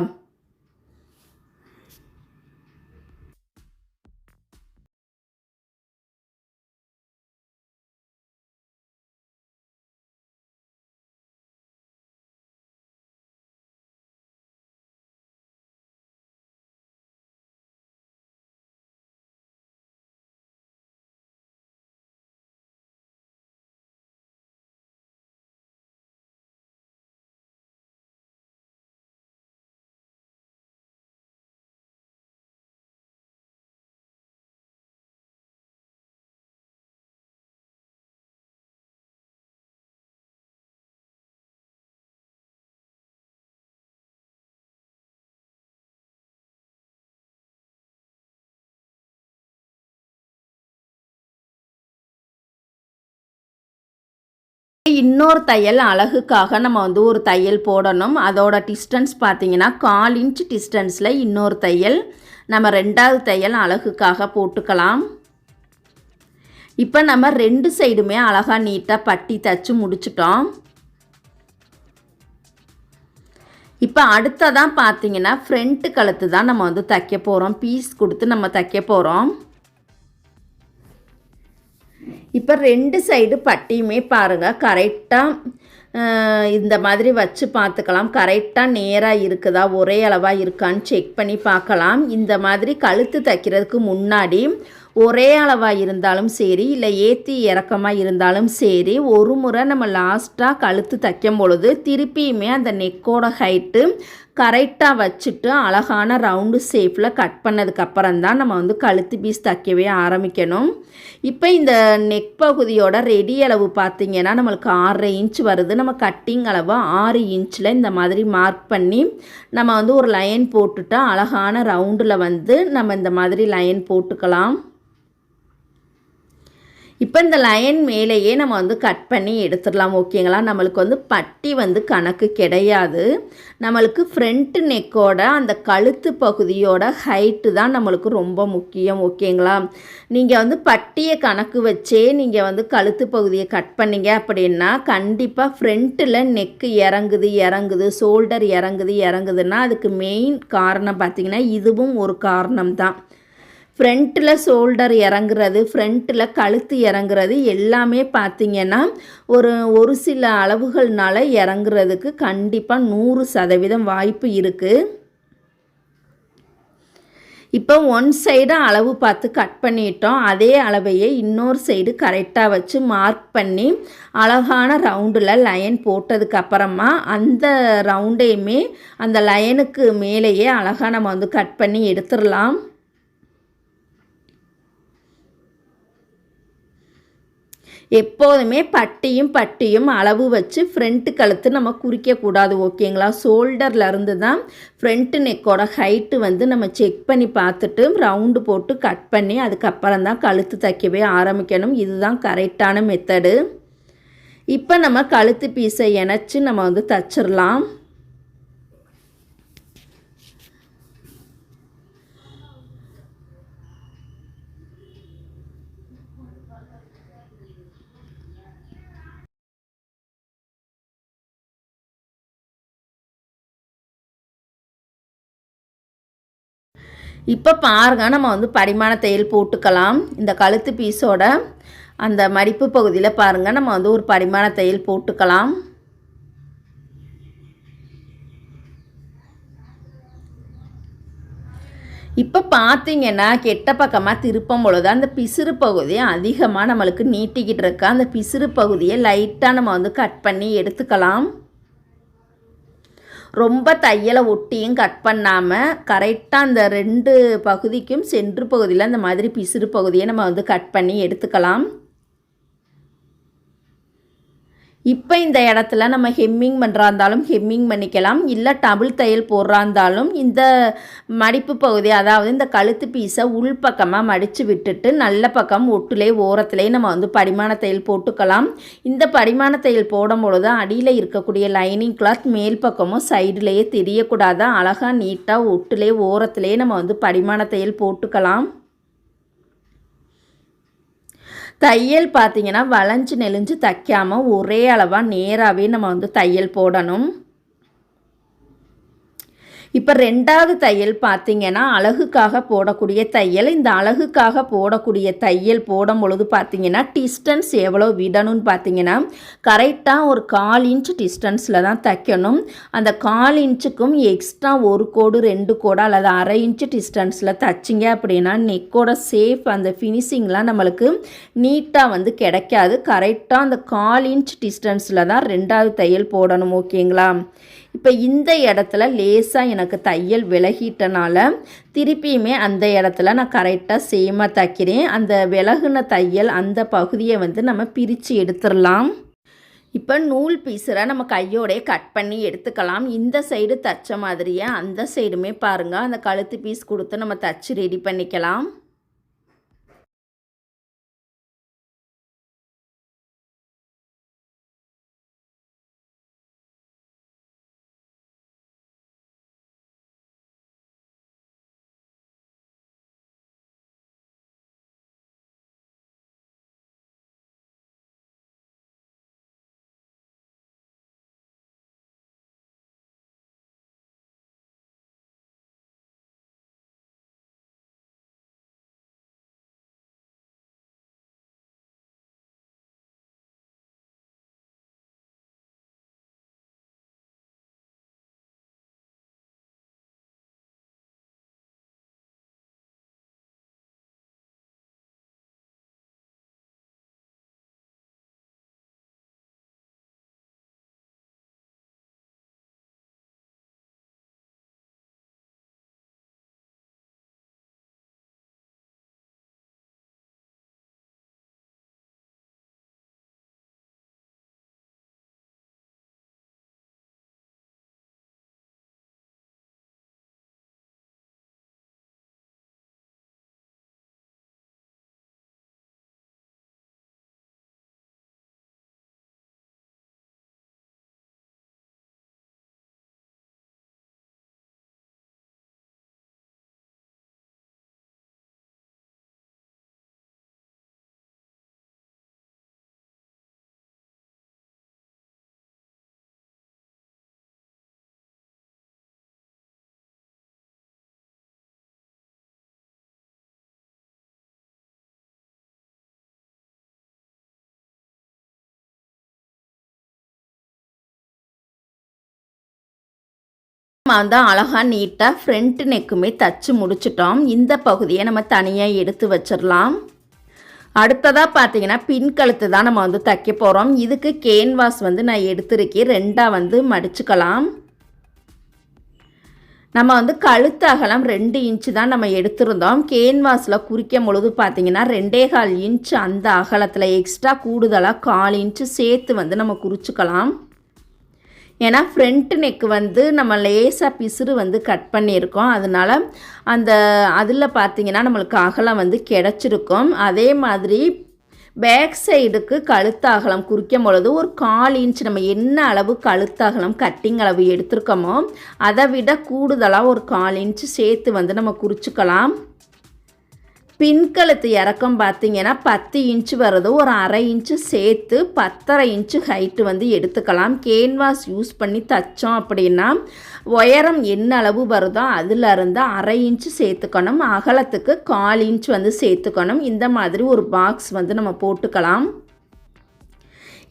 இன்னொரு தையல் அழகுக்காக நம்ம வந்து ஒரு தையல் போடணும். அதோட டிஸ்டன்ஸ் பார்த்திங்கன்னா 1/4 இன்ச் டிஸ்டன்ஸில் இன்னொரு தையல் நம்ம 2வது தையல் அழகுக்காக போட்டுக்கலாம். இப்போ நம்ம 2 சைடுமே அழகாக நீட்டாக பட்டி தச்சு முடிச்சிட்டோம். இப்போ அடுத்ததான் பார்த்திங்கன்னா ஃப்ரண்ட்டு கழுத்து தான் நம்ம வந்து தைக்க போகிறோம். பீஸ் கொடுத்து நம்ம தைக்க போகிறோம். இப்போ 2 சைடு பட்டியுமே பாருங்கள், கரெக்டாக இந்த மாதிரி வச்சு பார்த்துக்கலாம். கரெக்டாக நேராக இருக்குதா, ஒரே அளவாக இருக்கான்னு செக் பண்ணி பார்க்கலாம். இந்த மாதிரி கழுத்து தைக்கிறதுக்கு முன்னாடி ஒரே அளவாக இருந்தாலும் சரி, இல்லை ஏற்றி இறக்கமாக இருந்தாலும் சரி, ஒரு முறை நம்ம லாஸ்ட்டாக கழுத்து தைக்கும் பொழுது திருப்பியுமே அந்த நெக்கோட ஹைட்டு கரெக்டாக வச்சுட்டு அழகான ரவுண்டு ஷேப்பில் கட் பண்ணதுக்கப்புறம் தான் நம்ம வந்து கழுத்து பீஸ் தைக்கவே ஆரம்பிக்கணும். இப்போ இந்த நெக் பகுதியோட ரெடி அளவு பார்த்திங்கன்னா நம்மளுக்கு 6.5 இன்ச் வருது. நம்ம கட்டிங் அளவு 6 இன்ச்சில் இந்த மாதிரி மார்க் பண்ணி நம்ம வந்து ஒரு லைன் போட்டுட்டு அழகான ரவுண்டில் வந்து நம்ம இந்த மாதிரி லைன் போட்டுக்கலாம். இப்போ இந்த லைன் மேலேயே நம்ம வந்து கட் பண்ணி எடுத்துடலாம். ஓகேங்களா? நம்மளுக்கு வந்து பட்டி வந்து கணக்கு கிடையாது. நம்மளுக்கு ஃப்ரண்ட் நெக்கோட அந்த கழுத்து பகுதியோட ஹைட்டு தான் நம்மளுக்கு ரொம்ப முக்கியம். ஓகேங்களா? நீங்கள் வந்து பட்டியை கணக்கு வச்சே நீங்கள் வந்து கழுத்து பகுதியை கட் பண்ணிங்க அப்படின்னா கண்டிப்பாக ஃப்ரண்ட்டில் நெக்கு இறங்குது, ஷோல்டர் இறங்குதுன்னா அதுக்கு மெயின் காரணம் பார்த்திங்கன்னா இதுவும் ஒரு காரணம் தான். ஃப்ரண்ட்டில் ஷோல்டர் இறங்குறது, ஃப்ரண்ட்டில் கழுத்து இறங்குறது எல்லாமே பார்த்திங்கன்னா ஒரு சில அளவுகள்னால இறங்குறதுக்கு கண்டிப்பாக 100% வாய்ப்பு இருக்குது. இப்போ ஒன் சைடு அளவு பார்த்து கட் பண்ணிட்டோம். அதே அளவையே இன்னொரு சைடு கரெக்டாக வச்சு மார்க் பண்ணி அழகான ரவுண்டில் லைன் போட்டதுக்கப்புறமா அந்த ரவுண்டையுமே அந்த லைனுக்கு மேலேயே அழகாக நம்ம வந்து கட் பண்ணி எடுத்துடலாம். எப்போதுமே பட்டியும் அளவு வச்சு ஃப்ரண்ட்டு கழுத்து நம்ம குறிக்கக்கூடாது. ஓகேங்களா? ஷோல்டர்லேருந்து தான் ஃப்ரண்ட்டு நெக்கோட ஹைட்டு வந்து நம்ம செக் பண்ணி பார்த்துட்டு ரவுண்டு போட்டு கட் பண்ணி அதுக்கப்புறம் தான் கழுத்து தைக்கவே ஆரம்பிக்கணும். இதுதான் கரெக்டான மெத்தடு. இப்போ நம்ம கழுத்து பீஸை இணைச்சி நம்ம வந்து தச்சிடலாம். இப்போ பாருங்கள், நம்ம வந்து படிமான தையல் போட்டுக்கலாம். இந்த கழுத்து பீஸோட அந்த மடிப்பு பகுதியில் பாருங்கள், நம்ம வந்து ஒரு படிமான தையல் போட்டுக்கலாம். இப்போ பார்த்தீங்கன்னா கெட்ட பக்கமாக திருப்பும் பொழுது அந்த பிசுறு பகுதியை அதிகமாக நம்மளுக்கு நீட்டிக்கிட்டு இருக்கா. அந்த பிசுறு பகுதியை லைட்டாக நம்ம வந்து கட் பண்ணி எடுத்துக்கலாம். ரொம்ப தையலை ஒட்டியும் கட் பண்ணாமல் கரெக்டாக அந்த 2 பகுதிக்கும் சென்ட்ரு பகுதியில் அந்த மாதிரி பிசுறு பகுதியை நம்ம வந்து கட் பண்ணி எடுத்துக்கலாம். இப்போ இந்த இடத்துல நம்ம ஹெம்மிங் பண்ணுறா இருந்தாலும் ஹெம்மிங் பண்ணிக்கலாம், இல்லை டபுள் தையல் போடுறா இருந்தாலும் இந்த மடிப்பு பகுதி, அதாவது இந்த கழுத்து பீஸை உள்பக்கமாக மடித்து விட்டுட்டு நல்ல பக்கம் ஒட்டுலே ஓரத்துலேயே நம்ம வந்து படிமான தையல் போட்டுக்கலாம். இந்த படிமான தையல் போடும் பொழுது அடியில் இருக்கக்கூடிய லைனிங் கிளாத் மேல் பக்கமும் சைடுலேயே தெரியக்கூடாது. அழகாக நீட்டாக ஒட்டுலே ஓரத்துலேயே நம்ம வந்து படிமான தையல் போட்டுக்கலாம். தையல் பார்த்திங்கன்னா வளைஞ்சு நெளிஞ்சு தைக்காமல் ஒரே அளவாக நேராகவே நம்ம வந்து தையல் போடணும். இப்போ ரெண்டாவது தையல் பார்த்திங்கன்னா அழகுக்காக போடக்கூடிய தையல். இந்த அழகுக்காக போடக்கூடிய தையல் போடும் பொழுது பார்த்திங்கன்னா டிஸ்டன்ஸ் எவ்வளோ விடணும்னு பார்த்திங்கன்னா கரெக்டாக ஒரு 1/4 இன்ச் டிஸ்டன்ஸில் தான் தைக்கணும். அந்த 1/4 இன்ச்சுக்கும் எக்ஸ்ட்ரா ஒரு கோடு 2 கோடு அல்லது 1/2 இன்ச்சு டிஸ்டன்ஸில் தைச்சிங்க அப்படின்னா நெக்கோட சேஃப் அந்த ஃபினிஷிங்லாம் நம்மளுக்கு நீட்டாக வந்து கிடைக்காது. கரெக்டாக அந்த 1/4 இன்ச் டிஸ்டன்ஸில் தான் ரெண்டாவது தையல் போடணும். ஓகேங்களா? இப்போ இந்த இடத்துல லேசாக எனக்கு தையல் விலகிட்டனால திருப்பியுமே அந்த இடத்துல நான் கரெக்டாக சேமாக தைக்கிறேன். அந்த விலகுன தையல் அந்த பகுதியை வந்து நம்ம பிரித்து எடுத்துடலாம். இப்போ நூல் பீஸரை நம்ம கையோடைய கட் பண்ணி எடுத்துக்கலாம். இந்த சைடு தைச்ச மாதிரியே அந்த சைடுமே பாருங்கள், அந்த கழுத்து பீஸ் கொடுத்து நம்ம தைச்சி ரெடி பண்ணிக்கலாம். நம்ம வந்து அழகாக நீட்டாக ஃப்ரண்ட் நெக்குமே தச்சு முடிச்சிட்டோம். இந்த பகுதியை நம்ம தனியாக எடுத்து வச்சிடலாம். அடுத்ததாக பார்த்தீங்கன்னா பின் கழுத்து தான் நம்ம வந்து தைக்க போகிறோம். இதுக்கு கேன்வாஸ் வந்து நான் எடுத்துருக்கேன். 2ஆக வந்து மடிச்சுக்கலாம். நம்ம வந்து கழுத்து அகலம் 2 இன்ச்சு தான் நம்ம எடுத்திருந்தோம். கேன்வாஸில் குறிக்கும் பொழுது பார்த்திங்கன்னா 2.25 இன்ச்சு அந்த அகலத்தில் எக்ஸ்ட்ரா கூடுதலாக 1/4 இன்ச்சு சேர்த்து வந்து நம்ம குறிச்சிக்கலாம். ஏன்னா ஃப்ரண்ட் நெக் வந்து நம்ம லேசாக பிசுறு வந்து கட் பண்ணியிருக்கோம். அதனால் அதில் பார்த்திங்கன்னா நம்மளுக்கு அகலம் வந்து கிடச்சிருக்கும். அதே மாதிரி பேக் சைடுக்கு கழுத்து அகலம் குறிக்கும் பொழுது ஒரு 1/4 இன்ச் நம்ம என்ன அளவு கழுத்து அகலம் கட்டிங் அளவு எடுத்துருக்கோமோ அதை விட கூடுதலாக ஒரு 1/4 இன்ச்சு சேர்த்து வந்து நம்ம குறிச்சிக்கலாம். பின்கழுத்து இறக்கம் பார்த்திங்கன்னா 10 இன்ச்சு வருது. ஒரு 1/2 இன்ச்சு சேர்த்து 10.5 இன்ச்சு ஹைட்டு வந்து எடுத்துக்கலாம். கேன்வாஸ் யூஸ் பண்ணி தைச்சோம் அப்படின்னா உயரம் என்ன அளவு வருதோ அதிலிருந்து 1/2 இன்ச்சு சேர்த்துக்கணும். அகலத்துக்கு 1/4 இன்ச் வந்து சேர்த்துக்கணும். இந்த மாதிரி ஒரு பாக்ஸ் வந்து நம்ம போட்டுக்கலாம்.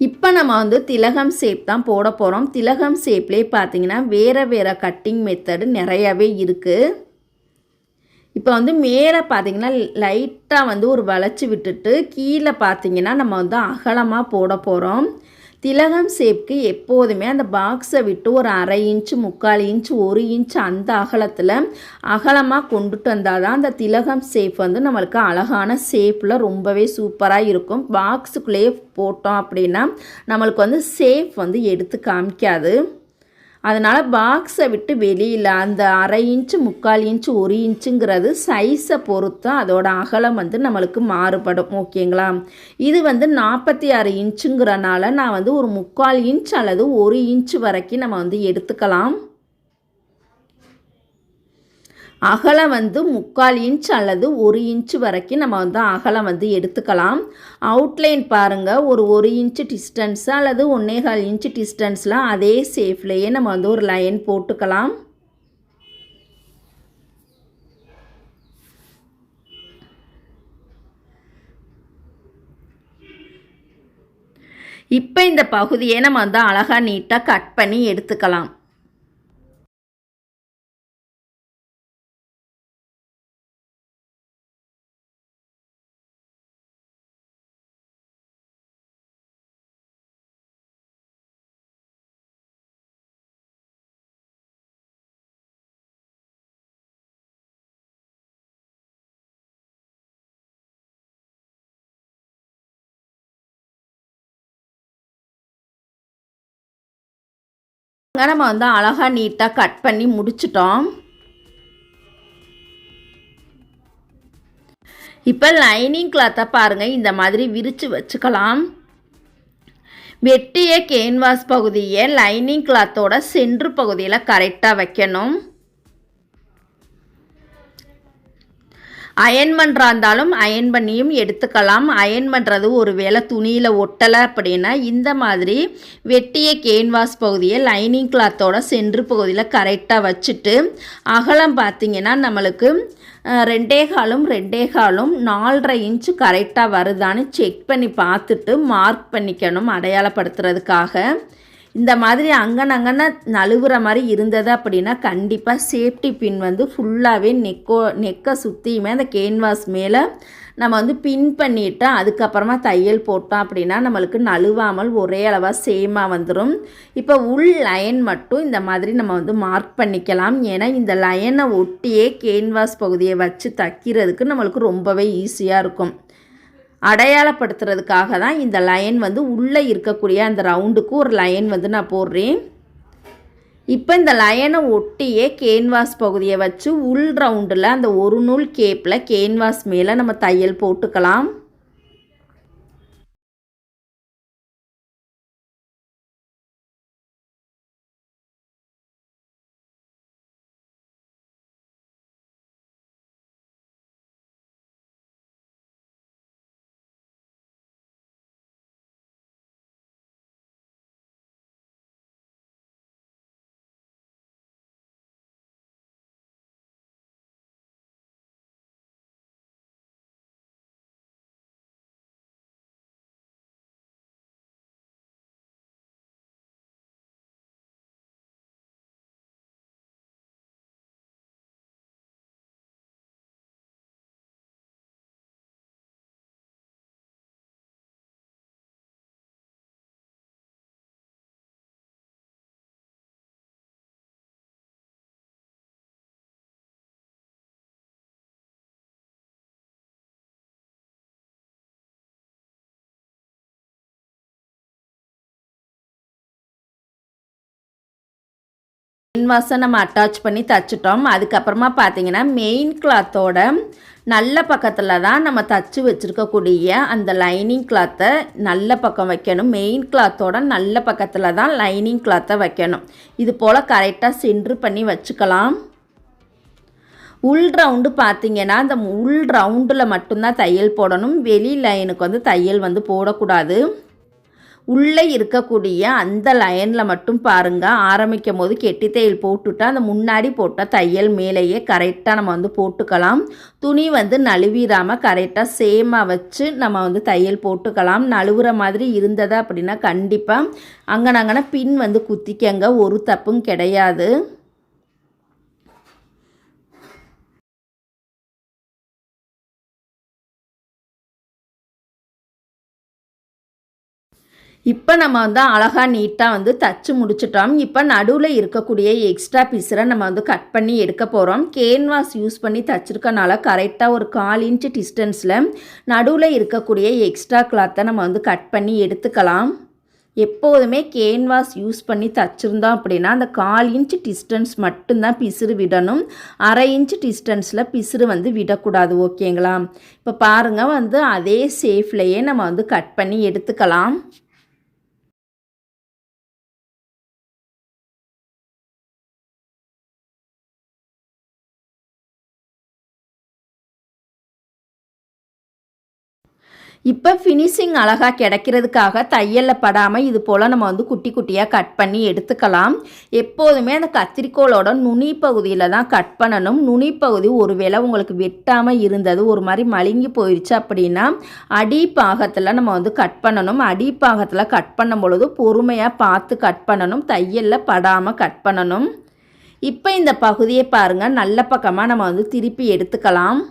இப்போ நம்ம வந்து திலகம் ஷேப் தான் போட போகிறோம். திலகம் ஷேப்லேயே பார்த்திங்கன்னா வேறு கட்டிங் மெத்தடு நிறையாவே இருக்குது. இப்போ வந்து மேலே பார்த்திங்கன்னா லைட்டாக வந்து ஒரு வளைச்சி விட்டுட்டு கீழே பார்த்திங்கன்னா நம்ம வந்து அகலமாக போட போகிறோம். திலகம் ஷேப்க்கு எப்போதுமே அந்த பாக்ஸை விட்டு ஒரு 1/2 இன்ச்சு 3/4 இன்ச்சு 1 இன்ச்சு அந்த அகலத்தில் அகலமாக கொண்டுட்டு வந்தால் தான் அந்த திலகம் ஷேப் வந்து நம்மளுக்கு அழகான ஷேப்பில் ரொம்பவே சூப்பராக இருக்கும். பாக்ஸுக்குள்ளேயே போட்டோம் அப்படின்னா நம்மளுக்கு வந்து ஷேப் வந்து எடுத்து காமிக்காது. அதனால் பாக்ஸை விட்டு வெளியில் அந்த 1/2 இன்ச்சு 3/4 இன்ச்சு 1 இன்ச்சுங்கிறது சைஸை பொறுத்து அதோட அகலம் வந்து நம்மளுக்கு மாறுபடும். ஓகேங்களா? இது வந்து 46 இன்ச்சுங்கிறனால நான் வந்து ஒரு 3/4 இன்ச் அல்லது 1 இன்ச்சு வரைக்கும் நம்ம வந்து எடுத்துக்கலாம். அகலம் வந்து 3/4 இன்ச் அல்லது 1 இன்ச்சு வரைக்கும் நம்ம வந்து அகலம் வந்து எடுத்துக்கலாம். அவுட்லைன் பாருங்கள், ஒரு 1 இன்ச்சு டிஸ்டன்ஸு அல்லது 1.25 இன்ச்சு டிஸ்டன்ஸில் அதே ஷேப்லேயே நம்ம வந்து ஒரு லைன் போட்டுக்கலாம். இப்போ இந்த பகுதியை நம்ம வந்து அழகாக நீட்டாக கட் பண்ணி எடுத்துக்கலாம். நம்ம வந்து அழகாக நீட்டாக கட் பண்ணி முடிச்சிட்டோம். இப்போ லைனிங் கிளாத்தை பாருங்கள், இந்த மாதிரி விரித்து வச்சுக்கலாம். வெட்டிய கேன்வாஸ் பகுதியை லைனிங் கிளாத்தோட சென்ட்ரு பகுதியில் கரெக்டாக வைக்கணும். அயன் பண்ணுறா இருந்தாலும் அயன் பண்ணியும் எடுத்துக்கலாம். அயன் பண்ணுறது ஒரு வேளை துணியில் ஒட்டலை அப்படின்னா இந்த மாதிரி வெட்டிய கேன்வாஸ் பகுதியை லைனிங் கிளாத்தோட சென்ட்ரு பகுதியில் கரெக்டாக வச்சுட்டு அகலம் பார்த்திங்கன்னா நம்மளுக்கு 2.25 4.5 இன்ச்சு கரெக்டாக வருதான்னு செக் பண்ணி பார்த்துட்டு மார்க் பண்ணிக்கணும் அடையாளப்படுத்துறதுக்காக. இந்த மாதிரி அங்கன நழுவுற மாதிரி இருந்தது அப்படின்னா கண்டிப்பாக சேஃப்டி பின் வந்து ஃபுல்லாகவே நெக்கை சுற்றியுமே அந்த கேன்வாஸ் மேலே நம்ம வந்து பின் பண்ணிவிட்டு அதுக்கப்புறமா தையல் போட்டோம் அப்படின்னா நம்மளுக்கு நழுவாமல் ஒரே அளவாக சேமாக வந்துடும். இப்போ உள் லைன் மட்டும் இந்த மாதிரி நம்ம வந்து மார்க் பண்ணிக்கலாம். ஏன்னா இந்த லைனை ஒட்டியே கேன்வாஸ் பகுதியை வச்சு தைக்கிறதுக்கு நம்மளுக்கு ரொம்பவே ஈஸியாக இருக்கும். அடையாளப்படுத்துறதுக்காக தான் இந்த லைன் வந்து உள்ளே இருக்கக்கூடிய அந்த ரவுண்டுக்கு ஒரு லைன் வந்து நான் போடுறேன். இப்போ இந்த லைனை ஒட்டியே கேன்வாஸ் பகுதியை வச்சு உள் ரவுண்டில் அந்த ஒரு நூல் கேப்பில் கேன்வாஸ் மேலே நம்ம தையல் போட்டுக்கலாம். கேன்வாஸை நம்ம அட்டாச் பண்ணி தைச்சிட்டோம். அதுக்கப்புறமா பார்த்தீங்கன்னா மெயின் கிளாத்தோட நல்ல பக்கத்தில் தான் நம்ம தச்சு வச்சுருக்கக்கூடிய அந்த லைனிங் கிளாத்தை நல்ல பக்கம் வைக்கணும். மெயின் கிளாத்தோட நல்ல பக்கத்தில் தான் லைனிங் கிளாத்தை வைக்கணும். இது போல் கரெக்டாக சென்ட்ரு பண்ணி வச்சுக்கலாம். உள் ரவுண்டு பார்த்திங்கன்னா அந்த உள் ரவுண்டில் மட்டும்தான் தையல் போடணும். வெளி லைனுக்கு வந்து தையல் வந்து போடக்கூடாது. உள்ளே இருக்கக்கூடிய அந்த லைனில் மட்டும் பாருங்கள், ஆரம்பிக்கும் போது கெட்டி தையல் போட்டுவிட்டு அந்த முன்னாடி போட்ட தையல் மேலேயே கரெக்டாக நம்ம வந்து போட்டுக்கலாம். துணி வந்து நழுவிடாமல் கரெக்டாக சேமாக வச்சு நம்ம வந்து தையல் போட்டுக்கலாம். நழுவுற மாதிரி இருந்தது அப்படின்னா கண்டிப்பாக அங்கனங்கன பின் வந்து குத்திக்கங்க, ஒரு தப்பும் கிடையாது. இப்போ நம்ம வந்து அழகாக நீட்டாக வந்து தச்சு முடிச்சிட்டோம். இப்போ நடுவில் இருக்கக்கூடிய எக்ஸ்ட்ரா பீஸரை நம்ம வந்து கட் பண்ணி எடுக்க போகிறோம். கேன்வாஸ் யூஸ் பண்ணி தச்சிருக்கனால கரெக்டாக ஒரு 1/4 இன்ச் டிஸ்டன்ஸில் நடுவில் இருக்கக்கூடிய எக்ஸ்ட்ரா கிளாத்தை நம்ம வந்து கட் பண்ணி எடுத்துக்கலாம். எப்போதுமே கேன்வாஸ் யூஸ் பண்ணி தச்சுருந்தோம் அப்படின்னா அந்த 1/4 இன்ச் டிஸ்டன்ஸ் மட்டும்தான் பிசுறு விடணும். 1/2 இன்ச் டிஸ்டன்ஸில் பிசுறு வந்து விடக்கூடாது. ஓகேங்களா? இப்போ பாருங்கள் வந்து அதே ஷேப்லேயே நம்ம வந்து கட் பண்ணி எடுத்துக்கலாம். இப்போ ஃபினிஷிங் அழகாக கிடைக்கிறதுக்காக தையலில் படாமல் இது போல் நம்ம வந்து குட்டி குட்டியாக கட் பண்ணி எடுத்துக்கலாம். எப்போதுமே அந்த கத்திரிக்கோளோட நுனி பகுதியில் தான் கட் பண்ணணும். நுனி பகுதி ஒருவேளை உங்களுக்கு வெட்டாமல் இருந்தது ஒரு மாதிரி மழுங்கி போயிடுச்சு அப்படின்னா அடிப்பாகத்தில் நம்ம வந்து கட் பண்ணணும். அடிப்பாகத்தில் கட் பண்ணும் பொழுது பொறுமையாக பார்த்து கட் பண்ணணும். தையலில் படாமல் கட் பண்ணணும். இப்போ இந்த பகுதியை பாருங்கள், நல்ல பக்கமாக நம்ம வந்து திருப்பி எடுத்துக்கலாம்.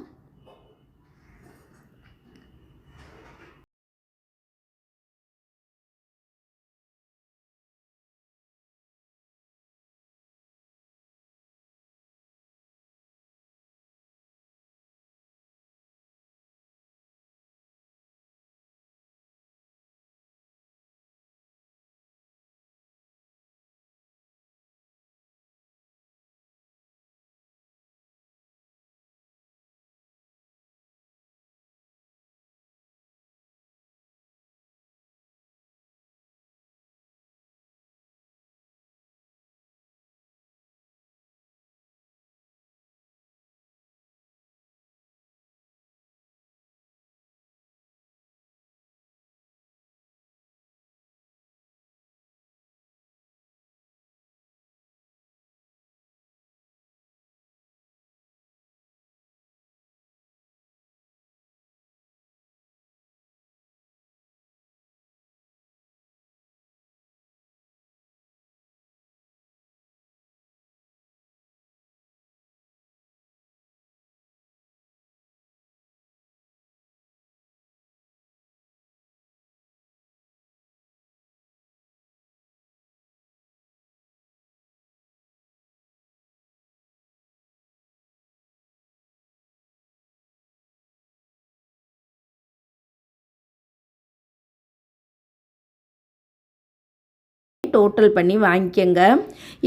டோட்டல் பண்ணி வாங்கிக்கோங்க.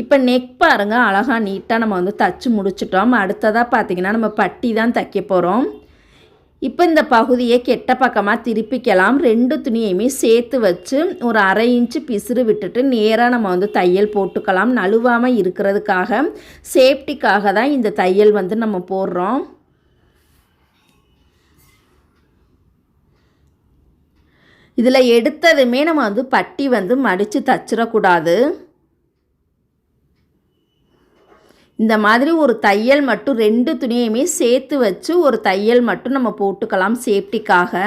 இப்போ நெக் பாருங்கள், அழகாக நீட்டாக நம்ம வந்து தச்சு முடிச்சிட்டோம். அடுத்ததாக பார்த்திங்கன்னா நம்ம பட்டி தான் தைக்க போகிறோம். இப்போ இந்த பகுதியை கெட்ட பக்கமாக திருப்பிக்கலாம். 2 துணியையுமே சேர்த்து வச்சு ஒரு 1/2 இன்ச்சு பிசுறு விட்டுட்டு நேராக நம்ம வந்து தையல் போட்டுக்கலாம். நழுவாமல் இருக்கிறதுக்காக, சேஃப்டிக்காக தான் இந்த தையல் வந்து நம்ம போடுறோம். இதில் எடுத்ததுமே நம்ம வந்து பட்டி வந்து மடித்து தச்சிடக்கூடாது. இந்த மாதிரி ஒரு தையல் மட்டும் 2 துணியையுமே சேர்த்து வச்சு ஒரு தையல் மட்டும் நம்ம போட்டுக்கலாம் சேஃப்டிக்காக.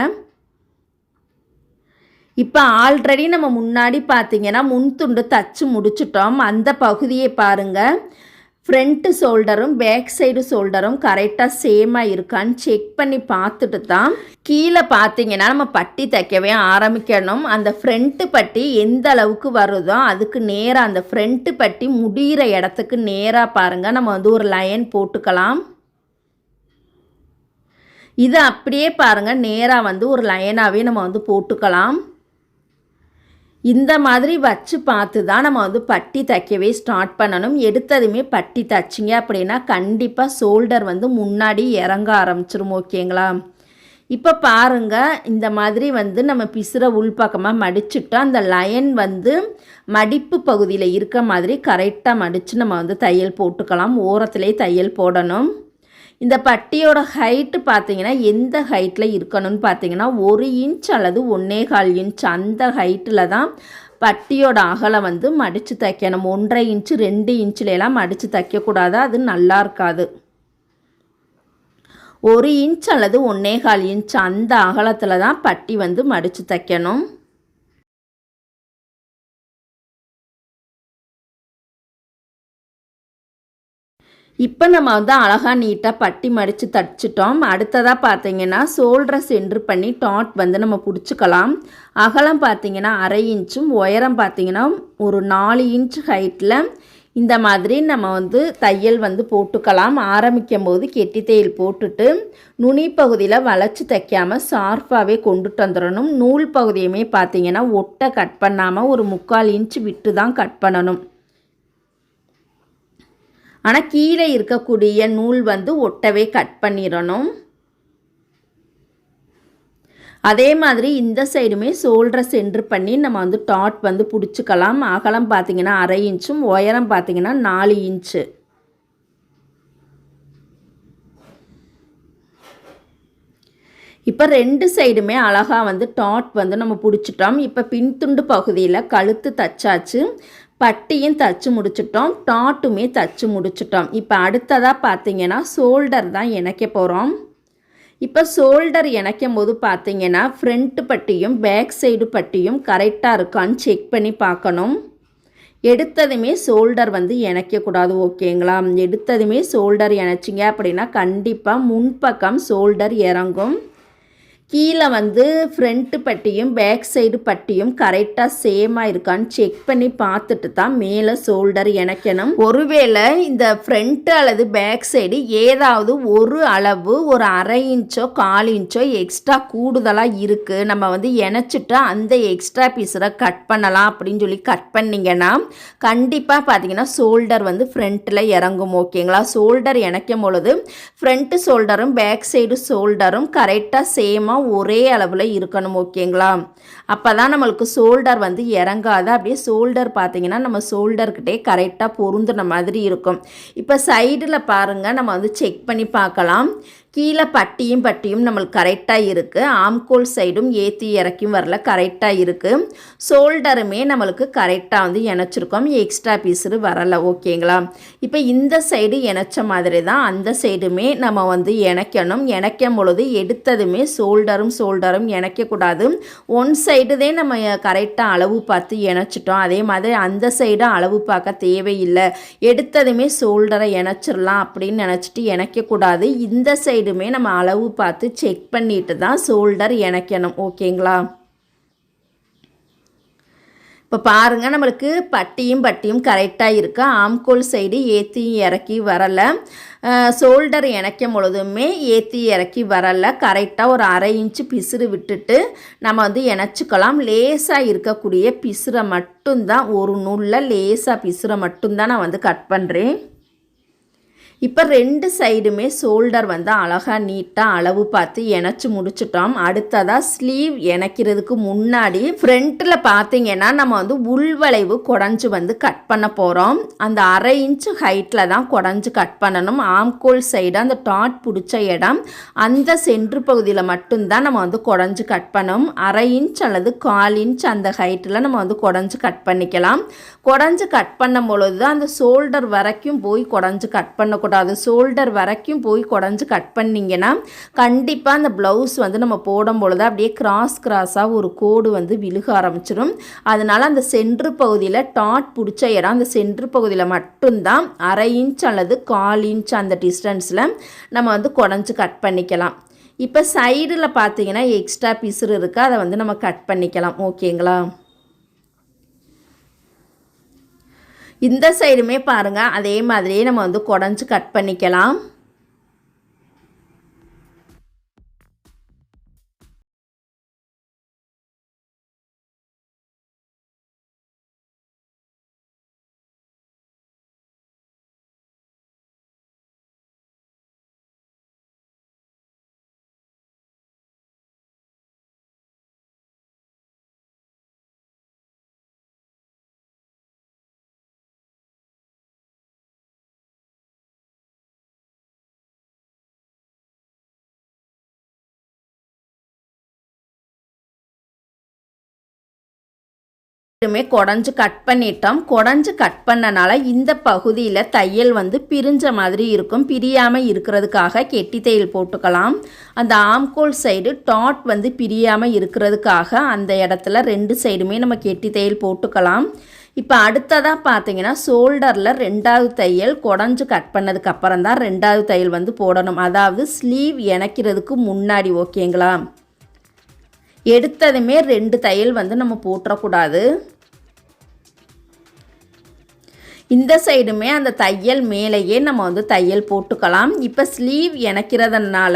இப்போ ஆல்ரெடி நம்ம முன்னாடி பார்த்திங்கன்னா முன்துண்டு தச்சு முடிச்சிட்டோம். அந்த பகுதியை பாருங்கள், ஃப்ரண்ட்டு ஷோல்டரும் பேக் சைடு ஷோல்டரும் கரெக்டாக சேமாக இருக்கான்னு செக் பண்ணி பார்த்துட்டு தான் கீழே பார்த்தீங்கன்னா நம்ம பட்டி தைக்கவே ஆரம்பிக்கணும். அந்த ஃப்ரண்ட்டு பட்டி எந்த அளவுக்கு வருதோ அதுக்கு நேராக அந்த ஃப்ரண்ட்டு பட்டி முடிகிற இடத்துக்கு நேராக பாருங்கள் நம்ம வந்து ஒரு லைன் போட்டுக்கலாம். இது அப்படியே பாருங்கள் நேராக வந்து ஒரு லைனாகவே நம்ம வந்து போட்டுக்கலாம். இந்த மாதிரி வச்சு பார்த்து தான் நம்ம வந்து பட்டி தைக்கவே ஸ்டார்ட் பண்ணணும். எடுத்ததுமே பட்டி தைச்சிங்க அப்படின்னா கண்டிப்பாக ஷோல்டர் வந்து முன்னாடி இறங்க ஆரம்பிச்சிரும். ஓகேங்களா? இப்போ பாருங்கள், இந்த மாதிரி வந்து நம்ம பிசுரை உள்பக்கமாக மடிச்சுட்டா அந்த லைன் வந்து மடிப்பு பகுதியில் இருக்க மாதிரி கரெக்டாக மடித்து நம்ம வந்து தையல் போட்டுக்கலாம். ஓரத்துலேயே தையல் போடணும். இந்த பட்டியோட ஹைட்டு பார்த்தீங்கன்னா எந்த ஹைட்டில் இருக்கணும்னு பார்த்தீங்கன்னா 1 இன்ச் அல்லது 1.25 இன்ச் அந்த ஹைட்டில் தான் பட்டியோட அகலம் வந்து மடித்து தைக்கணும். 1.5 இன்ச்சு 2 இன்ச்சிலலாம் மடித்து தைக்கக்கூடாது, அது நல்லா இருக்காது. 1 இன்ச் அல்லது 1.25 இன்ச் அந்த அகலத்தில் தான் பட்டி வந்து மடித்து தைக்கணும். இப்போ நம்ம வந்து அழகாக நீட்டாக பட்டி மடித்து தச்சிட்டோம். அடுத்ததாக பார்த்தீங்கன்னா ஷோல்டரை சென்டர் பண்ணி டாட் வந்து நம்ம பிடிச்சிக்கலாம். அகலம் பார்த்தீங்கன்னா 1/2 இன்ச்சும் உயரம் பார்த்தீங்கன்னா ஒரு 4 இன்ச் ஹைட்டில் இந்த மாதிரி நம்ம வந்து தையல் வந்து போட்டுக்கலாம். ஆரம்பிக்கும் போது கெட்டி தையல் போட்டுட்டு நுனி பகுதியில் வளைச்சி தைக்காமல் ஷார்ப்பாகவே கொண்டுட்டு வந்துடணும். நூல் பகுதியுமே பார்த்தீங்கன்னா ஒட்டை கட் பண்ணாமல் ஒரு 3/4 இன்ச் விட்டு தான் கட் பண்ணணும். ஆனால் கீழே இருக்கக்கூடிய நூல் வந்து ஒட்டவே கட் பண்ணிடணும். அதே மாதிரி இந்த சைடுமே ஷோல்டரை சென்டர் பண்ணி நம்ம வந்து டாட் வந்து பிடிச்சிக்கலாம். அகலம் பார்த்திங்கன்னா 1/2 இன்ச்சும் உயரம் பார்த்திங்கன்னா 4 இன்ச்சு. இப்போ 2 சைடுமே அழகாக வந்து டாட் வந்து நம்ம பிடிச்சிட்டோம். இப்போ பின்துண்டு பகுதியில் கழுத்து தச்சாச்சு, பட்டியும் தச்சு முடிச்சிட்டோம், டாட்டுமே தச்சு முடிச்சிட்டோம். இப்போ அடுத்ததாக பார்த்தீங்கன்னா ஷோல்டர் தான் இணைக்க போகிறோம். இப்போ ஷோல்டர் இணைக்கும் போது பார்த்தீங்கன்னா ஃப்ரண்ட்டு பட்டியும் பேக் சைடு பட்டியும் கரெக்டாக இருக்கான்னு செக் பண்ணி பார்க்கணும். எடுத்ததுமே ஷோல்டர் வந்து இணைக்கக்கூடாது, ஓகேங்களா? எடுத்ததுமே ஷோல்டர் இணைச்சிங்க அப்படின்னா கண்டிப்பாக முன்பக்கம் ஷோல்டர் இறங்கும். கீழே வந்து ஃப்ரண்ட்டு பட்டியும் பேக் சைடு பட்டியும் கரெக்டாக சேமாக இருக்கான்னு செக் பண்ணி பார்த்துட்டு தான் மேலே ஷோல்டர் இணைக்கணும். ஒருவேளை இந்த ஃப்ரண்ட்டு அல்லது பேக் சைடு ஏதாவது ஒரு அளவு ஒரு 1/2 இன்ச்சோ 1/4 இன்ச்சோ எக்ஸ்ட்ரா கூடுதலாக இருக்குது, நம்ம வந்து இணைச்சிட்டு அந்த எக்ஸ்ட்ரா பீஸரை கட் பண்ணலாம் அப்படின்னு சொல்லி கட் பண்ணிங்கன்னா கண்டிப்பாக பார்த்தீங்கன்னா ஷோல்டர் வந்து ஃப்ரண்ட்டில் இறங்கும், ஓகேங்களா? ஷோல்டர் இணைக்கும் பொழுது ஃப்ரண்ட்டு ஷோல்டரும் பேக் சைடு ஷோல்டரும் கரெக்டாக சேமாக ஒரே அளவில் இருக்கணும், ஓகேங்களா? அப்போ தான் நம்மளுக்கு ஷோல்டர் வந்து இறங்காது. அப்படியே ஷோல்டர் பார்த்தீங்கன்னா நம்ம ஷோல்டர்கிட்டே கரெக்டாக பொருந்துன மாதிரி இருக்கும். இப்போ சைடில் பாருங்கள், நம்ம வந்து செக் பண்ணி பார்க்கலாம். கீழே பட்டியும் நம்மளுக்கு கரெக்டாக இருக்குது. ஆம்கோல் சைடும் ஏற்றி இறக்கியும் வரல, கரெக்டாக இருக்குது. ஷோல்டருமே நம்மளுக்கு கரெக்டாக வந்து இணைச்சிருக்கோம், எக்ஸ்ட்ரா பீஸு வரலை, ஓகேங்களா? இப்போ இந்த சைடு இணைச்ச மாதிரி தான் அந்த சைடுமே நம்ம வந்து இணைக்கணும். இணைக்கும் பொழுது எடுத்ததுமே ஷோல்டரும் இணைக்கக்கூடாது. ஒன் சைடுதே நம்ம கரெக்டாக அளவு பார்த்து இணைச்சிட்டோம். அதே மாதிரி அந்த சைடு அளவு பார்க்க தேவையில்லை, எடுத்ததுமே ஷோல்டரை இணைச்சிடலாம் அப்படின்னு நினச்சிட்டு இணைக்கக்கூடாது. இந்த சைடுமே நம்ம அளவு பார்த்து செக் பண்ணிட்டு தான் ஷோல்டர் இணைக்கணும், ஓகேங்களா? இப்போ பாருங்கள், நம்மளுக்கு பட்டியும் கரெக்டாக இருக்குது. ஆம்கோல் சைடு ஏற்றி இறக்கி வரலை, ஷோல்டர் இணைக்கும் பொழுதுமே ஏற்றி இறக்கி வரலை. கரெக்டாக ஒரு 1/2 இன்ச்சு பிசுறு விட்டுட்டு நம்ம வந்து இணைச்சிக்கலாம். லேசாக இருக்கக்கூடிய பிசுரை மட்டும்தான், ஒரு நூலில் லேசாக பிசுரை மட்டும்தான் நான் வந்து கட் பண்ணுறேன். இப்போ 2 சைடுமே ஷோல்டர் வந்து அழகாக நீட்டாக அளவு பார்த்து இணைச்சி முடிச்சிட்டோம். அடுத்ததாக ஸ்லீவ் இணைக்கிறதுக்கு முன்னாடி ஃப்ரண்ட்டில் பார்த்தீங்கன்னா நம்ம வந்து உள்வளைவு குடஞ்சி வந்து கட் பண்ண போகிறோம். அந்த 1/2 இன்ச்சு ஹைட்டில் தான் குடஞ்சி கட் பண்ணணும். ஆம்கோல் சைடு அந்த டாட் பிடிச்ச இடம் அந்த சென்ட்ரு பகுதியில் மட்டும்தான் நம்ம வந்து குடஞ்சி கட் பண்ணணும். 1/2 இன்ச் அல்லது 1/4 இன்ச் அந்த ஹைட்டில் நம்ம வந்து குடஞ்சி கட் பண்ணிக்கலாம். குடஞ்சி கட் பண்ணும் பொழுது தான் அந்த ஷோல்டர் வரைக்கும் போய் குடஞ்சி கட் பண்ணக்கூடாது. ஷோல்டர் வரைக்கும் போய் குடஞ்சி கட் பண்ணிங்கன்னா கண்டிப்பாக அந்த ப்ளவுஸ் வந்து நம்ம போடும் பொழுது அப்படியே கிராஸாக ஒரு கோடு வந்து விழுக ஆரம்பிச்சிடும். அதனால் அந்த சென்ட்ரு பகுதியில் டாட் பிடிச்ச இடம் அந்த சென்ட்ரு பகுதியில் மட்டும்தான் 1/2 இன்ச் அல்லது 1/4 இன்ச் அந்த டிஸ்டன்ஸில் நம்ம வந்து குடஞ்சி கட் பண்ணிக்கலாம். இப்போ சைடில் பார்த்தீங்கன்னா எக்ஸ்ட்ரா பீஸு இருக்குது, அதை வந்து நம்ம கட் பண்ணிக்கலாம், ஓகேங்களா? இந்த சைடுமே பாருங்கள், அதே மாதிரியே நம்ம வந்து குடஞ்சி கட் பண்ணிக்கலாம். குடஞ்சி கட் பண்ணிட்டோம். குடஞ்சி கட் பண்ணனால இந்த பகுதியில் தையல் வந்து பிரிஞ்ச மாதிரி இருக்கும். பிரியாமல் இருக்கிறதுக்காக கெட்டி தையல் போட்டுக்கலாம். அந்த ஆம்கோல் சைடு டாட் வந்து பிரியாமல் இருக்கிறதுக்காக அந்த இடத்துல 2 சைடுமே நம்ம கெட்டி தையல் போட்டுக்கலாம். இப்போ அடுத்ததாக பார்த்தீங்கன்னா ஷோல்டரில் 2வது தையல் குடஞ்சு கட் பண்ணதுக்கு அப்புறம் தான் 2வது தையல் வந்து போடணும். அதாவது ஸ்லீவ் இணைக்கிறதுக்கு முன்னாடி. ஓகேங்களா? எடுத்ததுமே 2 தையல் வந்து நம்ம போட்டுறக்கூடாது. இந்த சைடுமே அந்த தையல் மேலேயே நம்ம வந்து தையல் போட்டுக்கலாம். இப்போ ஸ்லீவ் இணைக்கிறதுனால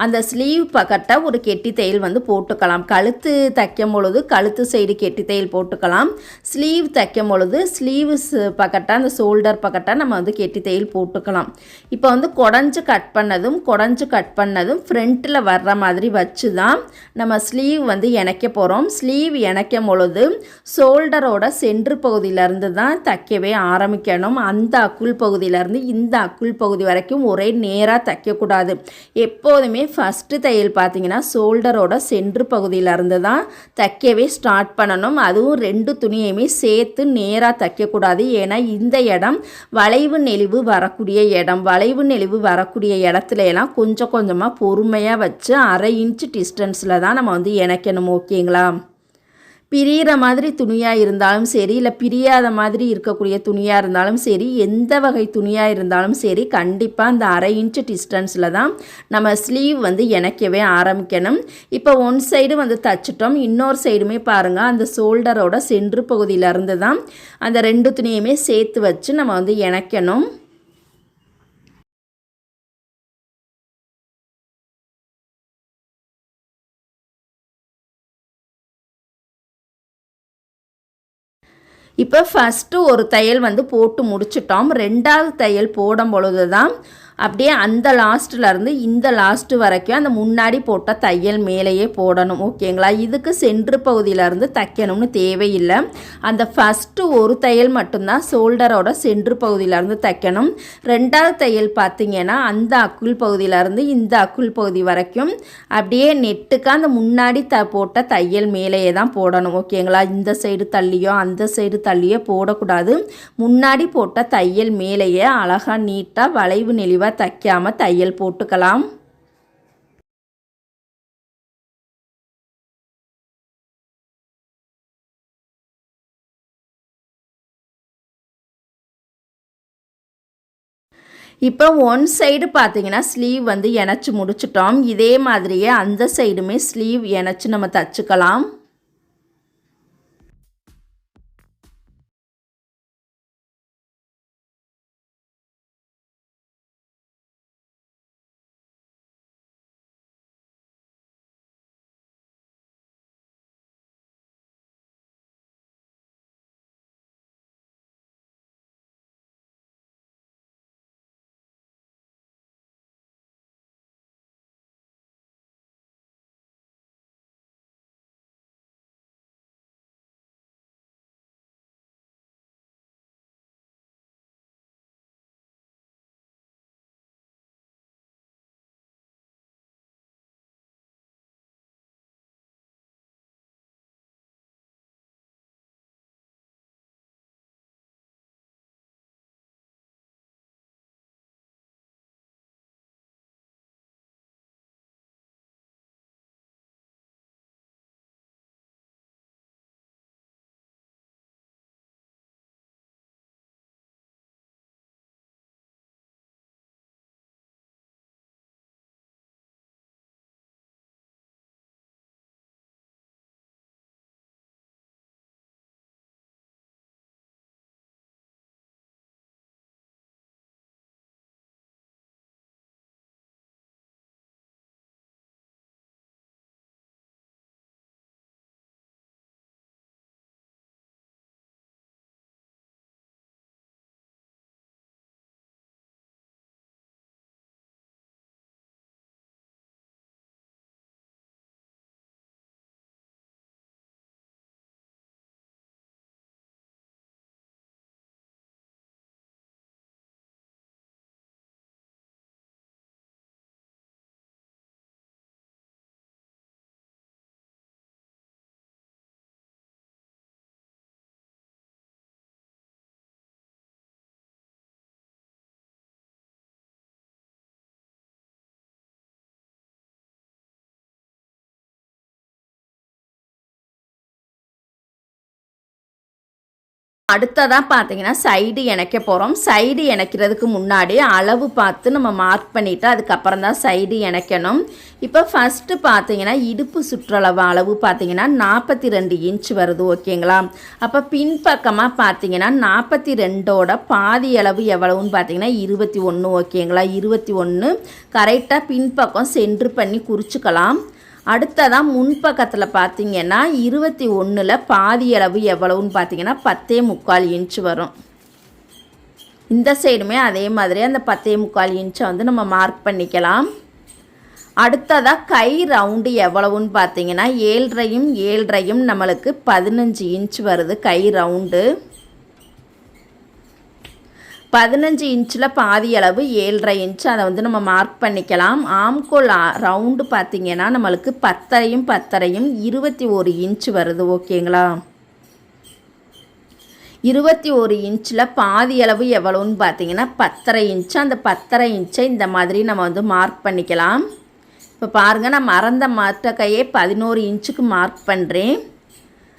அந்த ஸ்லீவ் பக்கத்தை ஒரு கெட்டி தையல் வந்து போட்டுக்கலாம். கழுத்து தைக்கும் பொழுது கழுத்து சைடு கெட்டி தையல் போட்டுக்கலாம். ஸ்லீவ் தைக்கும் பொழுது ஸ்லீவ்ஸ் பக்கத்தை அந்த ஷோல்டர் பக்கத்தை நம்ம வந்து கெட்டி தையல் போட்டுக்கலாம். இப்போ வந்து குடஞ்சு கட் பண்ணதும் ஃப்ரண்ட்டில் வர்ற மாதிரி வச்சு தான் நம்ம ஸ்லீவ் வந்து இணைக்க போகிறோம். ஸ்லீவ் இணைக்கும் பொழுது ஷோல்டரோட சென்ட்ரு பகுதியிலேருந்து தான் தைக்கவே ஆரம்பிக்கணும். அந்த அக்குள் பகுதியிலேருந்து இந்த அக்குள் பகுதி வரைக்கும் ஒரே நேராக தைக்கக்கூடாது. எப்போதுமே ஃபஸ்ட்டு தையல் பார்த்தீங்கன்னா ஷோல்டரோட சென்ட்ரு பகுதியிலேருந்து தான் தைக்கவே ஸ்டார்ட் பண்ணணும். அதுவும் 2 துணியுமே சேர்த்து நேராக தைக்கக்கூடாது. ஏன்னா இந்த இடம் வளைவு நெளிவு வரக்கூடிய இடம். வளைவு நெளிவு வரக்கூடிய இடத்துல எல்லாம் கொஞ்சம் கொஞ்சமாக பொறுமையாக வச்சு 1/2 இன்ச்சு டிஸ்டன்ஸில் தான் நம்ம வந்து இணைக்கணும். ஓகேங்களா? பிரிகிற மாதிரி துணியாக இருந்தாலும் சரி, இல்லை பிரியாத மாதிரி இருக்கக்கூடிய துணியாக இருந்தாலும் சரி, எந்த வகை துணியாக இருந்தாலும் சரி, கண்டிப்பாக அந்த 1/2 இன்ச்சு டிஸ்டன்ஸில் தான் நம்ம ஸ்லீவ் வந்து இணைக்கவே ஆரம்பிக்கணும். இப்போ ஒன் சைடு வந்து தைச்சிட்டோம். இன்னொரு சைடுமே பாருங்கள், அந்த ஷோல்டரோட சென்ட்ரு பகுதியிலேருந்து தான் அந்த 2 துணியுமே சேர்த்து வச்சு நம்ம வந்து இணைக்கணும். இப்போ ஃபஸ்ட்டு ஒரு தையல் வந்து போட்டு முடிச்சிட்டோம். 2வது தையல் போடும் பொழுது தான் அப்படியே அந்த லாஸ்ட்லேருந்து இந்த லாஸ்ட்டு வரைக்கும் அந்த முன்னாடி போட்ட தையல் மேலேயே போடணும். ஓகேங்களா? இதுக்கு சென்ட்ரு பகுதியிலேருந்து தைக்கணும்னு தேவையில்லை. அந்த ஃபஸ்ட்டு ஒரு தையல் மட்டும்தான் ஷோல்டரோட சென்ட்ரு பகுதியிலேருந்து தைக்கணும். 2வது தையல் பார்த்திங்கன்னா அந்த அக்குள் பகுதியிலேருந்து இந்த அக்குள் பகுதி வரைக்கும் அப்படியே நெட்டுக்கு அந்த முன்னாடி போட்ட தையல் மேலேயே தான் போடணும். ஓகேங்களா? இந்த சைடு தள்ளியோ அந்த சைடு தள்ளியோ போடக்கூடாது. முன்னாடி போட்ட தையல் மேலேயே அழகாக நீட்டாக வளைவு நெளிவாக தைக்காம தையல் போட்டுக்கலாம். இப்போ ஒன் சைடு பார்த்தீங்கன்னா ஸ்லீவ் வந்து இணைச்சி முடிச்சிட்டோம். இதே மாதிரியே அந்த சைடுமே ஸ்லீவ் இணைச்சி நம்ம தச்சுக்கலாம். அடுத்ததாக பார்த்தீங்கன்னா சைடு இணைக்க போகிறோம். சைடு இணைக்கிறதுக்கு முன்னாடி அளவு பார்த்து நம்ம மார்க் பண்ணிவிட்டு அதுக்கப்புறம் தான் சைடு இணைக்கணும். இப்போ ஃபஸ்ட்டு பார்த்தீங்கன்னா இடுப்பு சுற்றளவு அளவு பார்த்தீங்கன்னா 42 இன்ச் வருது. ஓகேங்களா? அப்போ பின்பக்கமாக பார்த்தீங்கன்னா 42ஓட பாதி அளவு எவ்வளவுன்னு பார்த்தீங்கன்னா 21. ஓகேங்களா? 21 கரெக்டாக பின்பக்கம் சென்ட்ரு பண்ணி குறிச்சிக்கலாம். அடுத்ததான் முன்பக்கத்தில் பார்த்தீங்கன்னா 21ல் பாதி அளவு எவ்வளவுன்னு பார்த்தீங்கன்னா 10.25 இன்ச் வரும். இந்த சைடுமே அதே மாதிரி அந்த 10.25 இன்ச்சை வந்து நம்ம மார்க் பண்ணிக்கலாம். அடுத்ததாக கை ரவுண்டு எவ்வளவுன்னு பார்த்தீங்கன்னா 7.5 நம்மளுக்கு 15 இன்ச் வருது கை ரவுண்டு. 15 இன்ச்சில் பாதி அளவு 7.5 இன்ச் அதை வந்து நம்ம மார்க் பண்ணிக்கலாம். ஆம்கோல் ரவுண்டு பார்த்திங்கன்னா நம்மளுக்கு 10.5 21 இன்ச் வருது. ஓகேங்களா? 21 இன்ச்சில் பாதி அளவு எவ்வளோன்னு பார்த்தீங்கன்னா 10.5 இன்ச். அந்த 10.5 இன்ச்சை இந்த மாதிரி நம்ம வந்து மார்க் பண்ணிக்கலாம். இப்போ பாருங்கள், நான் மறந்த மற்ற கையே 11 இன்ச்சுக்கு மார்க் பண்ணுறேன்.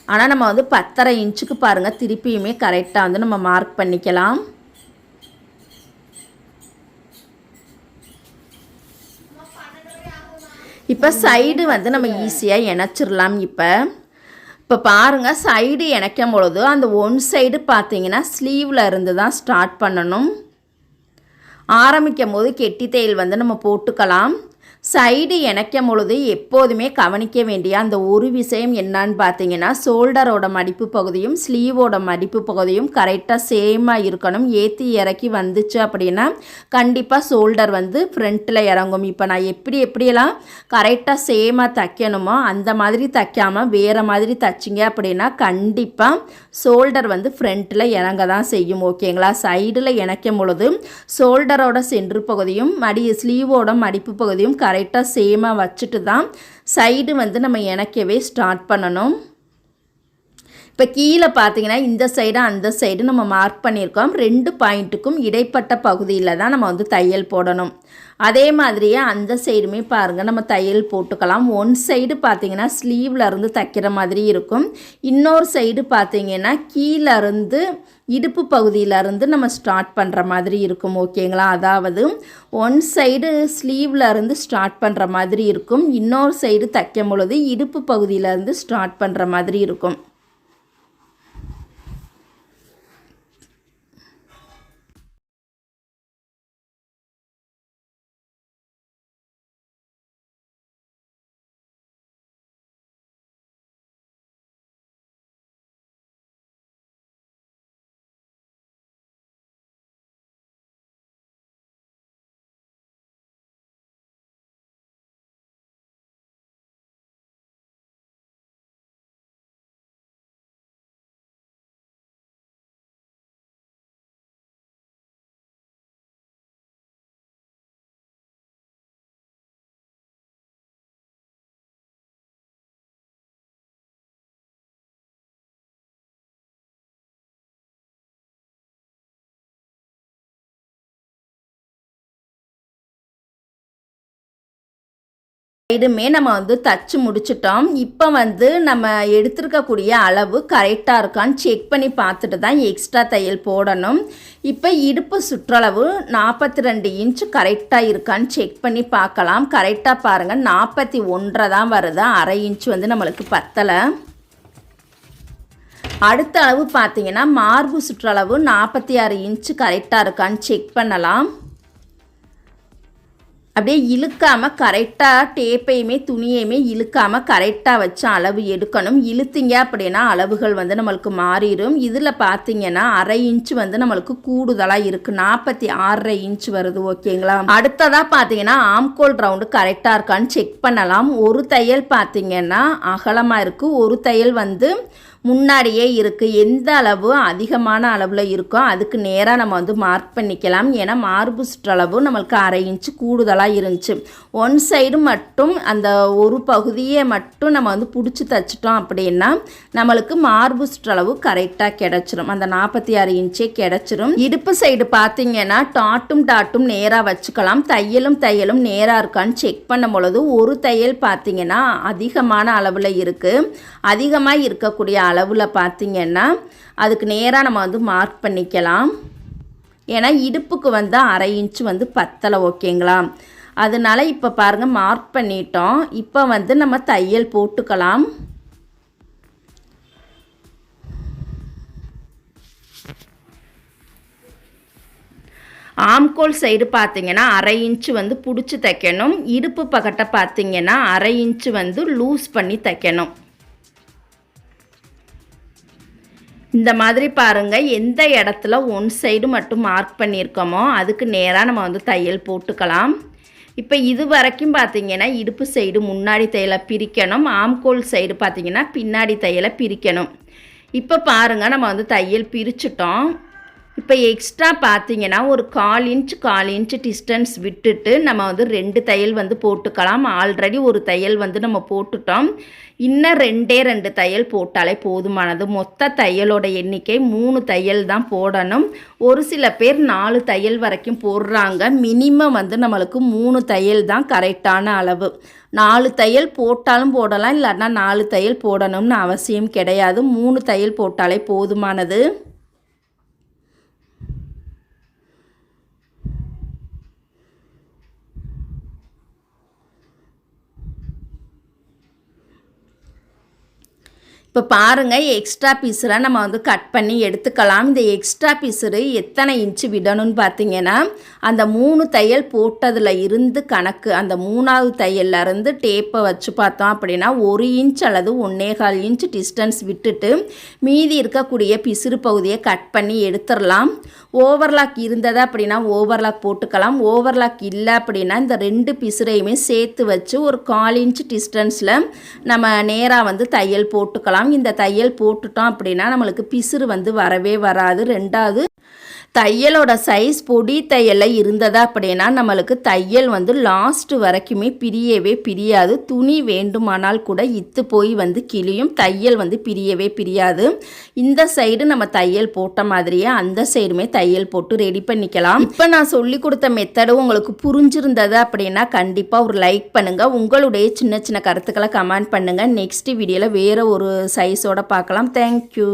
ஆனால் நம்ம வந்து 10.5 இன்ச்சுக்கு பாருங்கள் திருப்பியுமே கரெக்டாக வந்து நம்ம மார்க் பண்ணிக்கலாம். இப்போ சைடு வந்து நம்ம ஈஸியாக இணைச்சிடலாம். இப்போ பாருங்கள், சைடு இணைக்கும் பொழுது அந்த ஒன் சைடு பார்த்தீங்கன்னா ஸ்லீவில் இருந்து தான் ஸ்டார்ட் பண்ணணும். ஆரம்பிக்கும் போது கெட்டி தையல் வந்து நம்ம போட்டுக்கலாம். சைடு இணைக்கும் பொழுது எப்போதுமே கவனிக்க வேண்டிய அந்த ஒரு விஷயம் என்னன்னு பார்த்தீங்கன்னா ஷோல்டரோட மடிப்பு பகுதியும் ஸ்லீவோட மடிப்பு பகுதியும் கரெக்டாக சேமாக இருக்கணும். ஏற்றி இறக்கி வந்துச்சு அப்படின்னா கண்டிப்பாக ஷோல்டர் வந்து ஃப்ரண்ட்டில் இறங்கும். இப்போ நான் எப்படியெல்லாம் கரெக்டாக சேமாக தைக்கணுமோ அந்த மாதிரி தைக்காமல் வேறு மாதிரி தைச்சிங்க அப்படின்னா கண்டிப்பாக ஷோல்டர் வந்து ஃப்ரண்ட்டில் இறங்க தான் செய்யும். ஓகேங்களா? சைடில் இணைக்கும் பொழுது ஷோல்டரோட சென்ட்ரு பகுதியும் ஸ்லீவோட மடிப்பு பகுதியும் கரெக்டாக சேமாக வச்சுட்டு தான் சைடு வந்து நம்ம இணைக்கவே ஸ்டார்ட் பண்ணணும். இப்போ கீழே பார்த்தீங்கன்னா இந்த சைடு அந்த சைடு நம்ம மார்க் பண்ணியிருக்கோம். 2 பாயிண்ட்டுக்கும் இடைப்பட்ட பகுதியில் தான் நம்ம வந்து தையல் போடணும். அதே மாதிரியே அந்த சைடுமே பாருங்கள் நம்ம தையல் போட்டுக்கலாம். ஒன் சைடு பார்த்தீங்கன்னா ஸ்லீவில் இருந்து தைக்கிற மாதிரி இருக்கும். இன்னொரு சைடு பார்த்தீங்கன்னா கீழே இருந்து இடுப்பு பகுதியிலேருந்து நம்ம ஸ்டார்ட் பண்ணுற மாதிரி இருக்கும். ஓகேங்களா? அதாவது ஒன் சைடு ஸ்லீவில் இருந்து ஸ்டார்ட் பண்ணுற மாதிரி இருக்கும். இன்னொரு சைடு தைக்கும் பொழுது இடுப்பு பகுதியிலேருந்து ஸ்டார்ட் பண்ணுற மாதிரி இருக்கும். சைடுமே நம்ம வந்து தச்சு முடிச்சிட்டோம். இப்போ வந்து நம்ம எடுத்துருக்கக்கூடிய அளவு கரெக்டாக இருக்கான்னு செக் பண்ணி பார்த்துட்டு தான் எக்ஸ்ட்ரா தையல் போடணும். இப்போ இடுப்பு சுற்றளவு 42 இன்ச் கரெக்டாக இருக்கான்னு செக் பண்ணி பார்க்கலாம். கரெக்டாக பாருங்கள், 41 தான் வருது. அரை இன்ச் வந்து நம்மளுக்கு பத்தலை. அடுத்த அளவு பார்த்தீங்கன்னா மார்பு சுற்றளவு 46 இன்ச்சு கரெக்டாக இருக்கான்னு செக் பண்ணலாம். அப்படியே இழுக்காமல் கரெக்டாக டேப்பையுமே துணியையுமே இழுக்காமல் கரெக்டாக வச்சு அளவு எடுக்கணும். இழுத்திங்க அப்படின்னா அளவுகள் வந்து நம்மளுக்கு மாறிடும். இதில் பார்த்தீங்கன்னா அரை இன்ச்சு வந்து நம்மளுக்கு கூடுதலாக இருக்குது. 46 இன்ச்சு வருது. ஓகேங்களா? அடுத்ததாக பார்த்தீங்கன்னா ஆம்கோல் ரவுண்டு கரெக்டாக இருக்கான்னு செக் பண்ணலாம். ஒரு தையல் பார்த்தீங்கன்னா அகலமாக இருக்குது, ஒரு தையல் வந்து முன்னாடியே இருக்குது. எந்த அளவு அதிகமான அளவில் இருக்கோ அதுக்கு நேராக நம்ம வந்து மார்க் பண்ணிக்கலாம். ஏன்னா மார்பு சுற்றளவு நம்மளுக்கு அரை இன்ச்சு கூடுதலாக இருந்துச்சு. ஒன் சைடு மட்டும் அந்த ஒரு பகுதியை மட்டும் நம்ம வந்து பிடிச்சி தைச்சிட்டோம் அப்படின்னா நம்மளுக்கு மார்பு சுற்றளவு கரெக்டாக கிடச்சிரும். அந்த 46 இன்ச்சே கிடச்சிரும். இடுப்பு சைடு பார்த்தீங்கன்னா டாட்டும் நேராக வச்சுக்கலாம். தையலும் நேராக இருக்கான்னு செக் பண்ணும் பொழுது ஒரு தையல் பார்த்தீங்கன்னா அதிகமான அளவில் இருக்குது. அதிகமாக இருக்கக்கூடிய அளவு அளவில் பார்த்திங்கன்னா அதுக்கு நேராக நம்ம வந்து மார்க் பண்ணிக்கலாம். ஏன்னா இடுப்புக்கு வந்து 1/2 இன்ச்சு வந்து பத்தலை, ஓகேங்களா? அதனால இப்போ பாருங்கள் மார்க் பண்ணிட்டோம். இப்போ வந்து நம்ம தையல் போட்டுக்கலாம். ஆம்கோல் சைடு பார்த்திங்கன்னா 1/2 இன்ச்சு வந்து பிடிச்சி தைக்கணும். இடுப்பு பக்கத்தை பார்த்திங்கன்னா 1/2 இன்ச்சு வந்து லூஸ் பண்ணி தைக்கணும். இந்த மாதிரி பாருங்கள், எந்த இடத்துல ஒன் சைடு மட்டும் மார்க் பண்ணியிருக்கோமோ அதுக்கு நேராக நம்ம வந்து தையல் போட்டுக்கலாம். இப்போ இது வரைக்கும் பார்த்திங்கன்னா இடுப்பு சைடு முன்னாடி தையலை பிரிக்கணும், ஆம்கோல் சைடு பார்த்திங்கன்னா பின்னாடி தையலை பிரிக்கணும். இப்போ பாருங்கள் நம்ம வந்து தையல் பிரிச்சுட்டோம். இப்போ எக்ஸ்ட்ரா பார்த்திங்கன்னா ஒரு 1/4 இன்ச்சு டிஸ்டன்ஸ் விட்டுட்டு நம்ம வந்து 2 தையல் வந்து போட்டுக்கலாம். ஆல்ரெடி ஒரு தையல் வந்து நம்ம போட்டுட்டோம். இன்னும் 2 தையல் போட்டாலே போதுமானது. மொத்த தையலோட எண்ணிக்கை 3 தையல் தான் போடணும். ஒரு சில பேர் 4 தையல் வரைக்கும் போடுறாங்க. மினிமம் வந்து நம்மளுக்கு 3 தையல் தான் கரெக்டான அளவு. 4 தையல் போட்டாலும் போடலாம், இல்லைன்னா 4 தையல் போடணும்னு அவசியம் கிடையாது. 3 தையல் போட்டாலே போதுமானது. இப்போ பாருங்கள், எக்ஸ்ட்ரா பீஸெலாம் நம்ம வந்து கட் பண்ணி எடுத்துக்கலாம். இந்த எக்ஸ்ட்ரா பீஸு எத்தனை இன்ச்சு விடணும்னு பார்த்தீங்கன்னா, அந்த 3 தையல் போட்டதில் இருந்து கணக்கு, அந்த 3வது தையல்லேருந்து டேப்பை வச்சு பார்த்தோம் அப்படின்னா 1 இன்ச் அல்லது 1.25 இன்ச் டிஸ்டன்ஸ் விட்டுட்டு மீதி இருக்கக்கூடிய பிசுறு பகுதியை கட் பண்ணி எடுத்துடலாம். ஓவர்லாக் இருந்தது அப்படின்னா ஓவர்லாக் போட்டுக்கலாம். ஓவர்லாக் இல்லை அப்படின்னா இந்த 2 பிசுரையுமே சேர்த்து வச்சு ஒரு 1/4 இன்ச் டிஸ்டன்ஸில் நம்ம நேராக வந்து தையல் போட்டுக்கலாம். இந்த தையல் போட்டுட்டோம் அப்படின்னா நம்மளுக்கு பிசுறு வந்து வரவே வராது. 2வது தையலோட சைஸ் பொடி தையலில் இருந்ததா அப்படின்னா நம்மளுக்கு தையல் வந்து லாஸ்ட் வரைக்குமே பிரியவே பிரியாது. துணி வேண்டுமானால் கூட இத்து போய் வந்து கிளியும், தையல் வந்து பிரியவே பிரியாது. இந்த சைடு நம்ம தையல் போட்ட மாதிரியே அந்த சைடுமே தையல் போட்டு ரெடி பண்ணிக்கலாம். இப்போ நான் சொல்லி கொடுத்த மெத்தடு உங்களுக்கு புரிஞ்சிருந்தது அப்படின்னா கண்டிப்பாக ஒரு லைக் பண்ணுங்கள். உங்களுடைய சின்ன சின்ன கருத்துக்களை கமெண்ட் பண்ணுங்கள். நெக்ஸ்ட் வீடியோவில் வேறு ஒரு சைஸோட பார்க்கலாம். தேங்க்யூ.